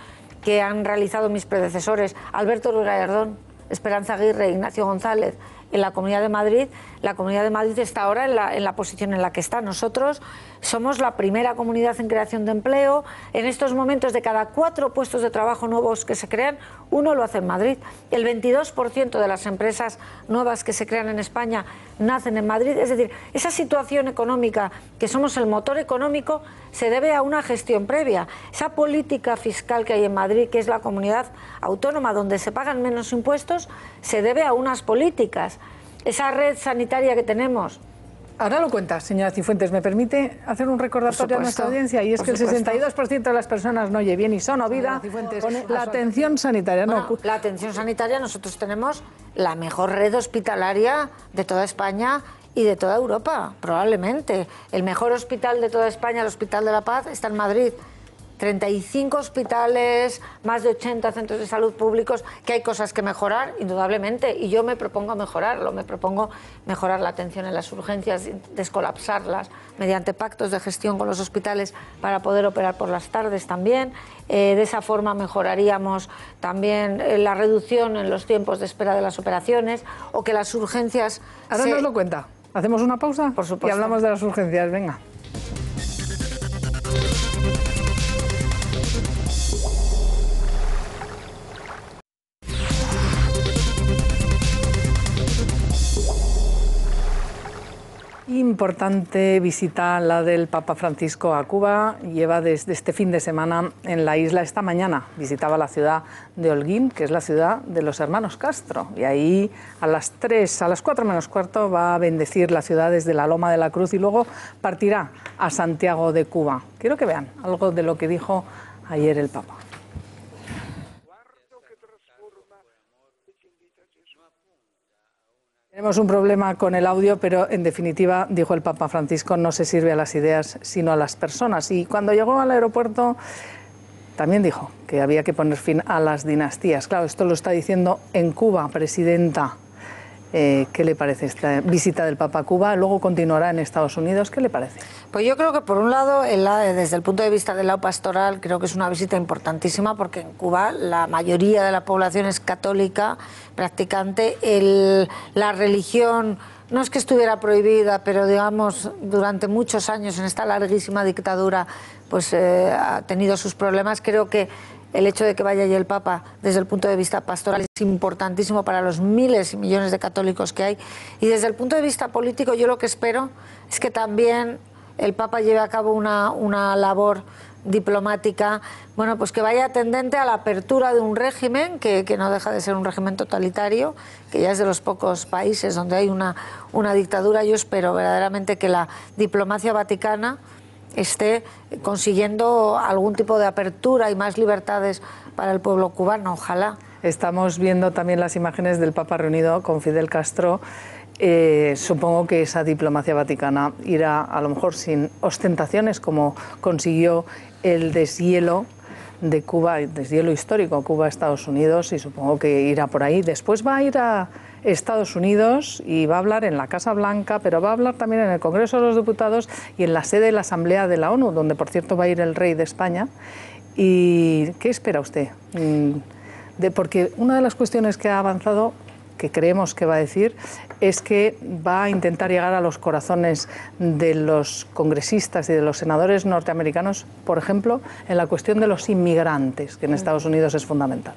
que han realizado mis predecesores, Alberto Ruiz Gallardón, Esperanza Aguirre, Ignacio González, en la Comunidad de Madrid, la Comunidad de Madrid está ahora en la posición en la que está. Nosotros somos la primera comunidad en creación de empleo. En estos momentos, de cada 4 puestos de trabajo nuevos que se crean, 1 lo hace en Madrid. El 22% de las empresas nuevas que se crean en España nacen en Madrid. Es decir, esa situación económica, que somos el motor económico, se debe a una gestión previa. Esa política fiscal que hay en Madrid, que es la comunidad autónoma donde se pagan menos impuestos, se debe a unas políticas. Esa red sanitaria que tenemos. Ahora lo cuentas, señora Cifuentes. ¿Me permite hacer un recordatorio a nuestra audiencia? Y es que el 62% de las personas no oye bien y son oída con la atención sanitaria. Bueno, la atención sanitaria, nosotros tenemos la mejor red hospitalaria de toda España y de toda Europa, probablemente. El mejor hospital de toda España, el Hospital de la Paz, está en Madrid. 35 hospitales, más de 80 centros de salud públicos, que hay cosas que mejorar, indudablemente, y yo me propongo mejorarlo, me propongo mejorar la atención en las urgencias, descolapsarlas, mediante pactos de gestión con los hospitales para poder operar por las tardes también. De esa forma mejoraríamos también la reducción en los tiempos de espera de las operaciones, o que las urgencias... Ahora nos lo cuenta. ¿Hacemos una pausa? Por supuesto. Y hablamos de las urgencias, venga. Importante visita la del Papa Francisco a Cuba. Lleva desde este fin de semana en la isla. Esta mañana visitaba la ciudad de Holguín, que es la ciudad de los hermanos Castro. Y ahí a las 4 menos cuarto va a bendecir la ciudad desde la Loma de la Cruz y luego partirá a Santiago de Cuba. Quiero que vean algo de lo que dijo ayer el Papa. Tenemos un problema con el audio, pero en definitiva, dijo el Papa Francisco, no se sirve a las ideas, sino a las personas. Y cuando llegó al aeropuerto, también dijo que había que poner fin a las dinastías. Claro, esto lo está diciendo en Cuba, presidenta. ¿Qué le parece esta visita del Papa a Cuba? Luego continuará en Estados Unidos. ¿Qué le parece? Pues yo creo que, por un lado, desde el punto de vista del lado pastoral, creo que es una visita importantísima, porque en Cuba la mayoría de la población es católica, practicante. La religión no es que estuviera prohibida, pero digamos, durante muchos años en esta larguísima dictadura, pues ha tenido sus problemas. Creo que el hecho de que vaya allí el Papa, desde el punto de vista pastoral, es importantísimo para los miles y millones de católicos que hay. Y desde el punto de vista político, yo lo que espero es que también el Papa lleve a cabo una labor diplomática, bueno, pues que vaya tendente a la apertura de un régimen que no deja de ser un régimen totalitario, que ya es de los pocos países donde hay una dictadura. Yo espero verdaderamente que la diplomacia vaticana esté consiguiendo algún tipo de apertura y más libertades para el pueblo cubano, ojalá. Estamos viendo también las imágenes del Papa reunido con Fidel Castro. Supongo que esa diplomacia vaticana irá a lo mejor sin ostentaciones, como consiguió el deshielo de Cuba, el deshielo histórico Cuba-Estados Unidos, y supongo que irá por ahí. Después va a ir a Estados Unidos y va a hablar en la Casa Blanca, pero va a hablar también en el Congreso de los Diputados y en la sede de la Asamblea de la ONU, donde por cierto va a ir el rey de España. ¿Y qué espera usted? Porque una de las cuestiones que ha avanzado, que creemos que va a decir, es que va a intentar llegar a los corazones de los congresistas y de los senadores norteamericanos, por ejemplo, en la cuestión de los inmigrantes, que en Estados Unidos es fundamental.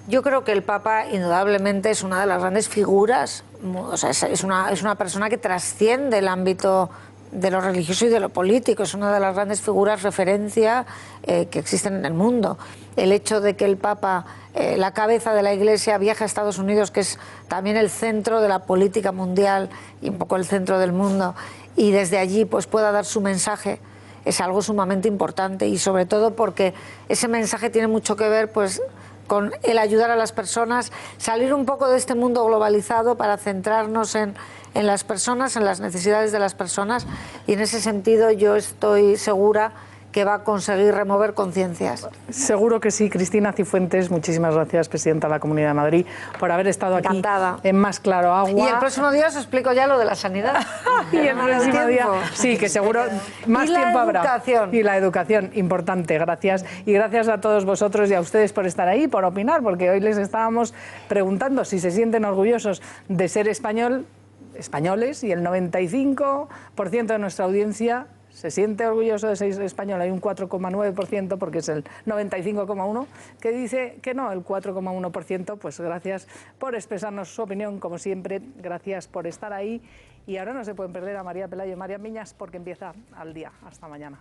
Yo creo que el Papa indudablemente es una de las grandes figuras, o sea, es una persona que trasciende el ámbito de lo religioso y de lo político, es una de las grandes figuras referencia que existen en el mundo. El hecho de que el Papa, la cabeza de la Iglesia, viaje a Estados Unidos, que es también el centro de la política mundial y un poco el centro del mundo, y desde allí pues pueda dar su mensaje, es algo sumamente importante, y sobre todo porque ese mensaje tiene mucho que ver pues con el ayudar a las personas, salir un poco de este mundo globalizado para centrarnos en las personas, en las necesidades de las personas, y en ese sentido yo estoy segura que va a conseguir remover conciencias. Seguro que sí. Cristina Cifuentes, muchísimas gracias, presidenta de la Comunidad de Madrid, por haber estado Encantada. Aquí en Más Claro Agua. Y el próximo día os explico ya lo de la sanidad. Y el próximo día, sí, que seguro más tiempo habrá. Y la educación, importante, gracias. Y gracias a todos vosotros y a ustedes por estar ahí, por opinar, porque hoy les estábamos preguntando si se sienten orgullosos de ser españoles, y el 95% de nuestra audiencia se siente orgulloso de ser español. Hay un 4,9%, porque es el 95,1%, que dice que no, el 4,1%. Pues gracias por expresarnos su opinión, como siempre, gracias por estar ahí. Y ahora no se pueden perder a María Pelayo y María Miñas, porque empieza al día. Hasta mañana.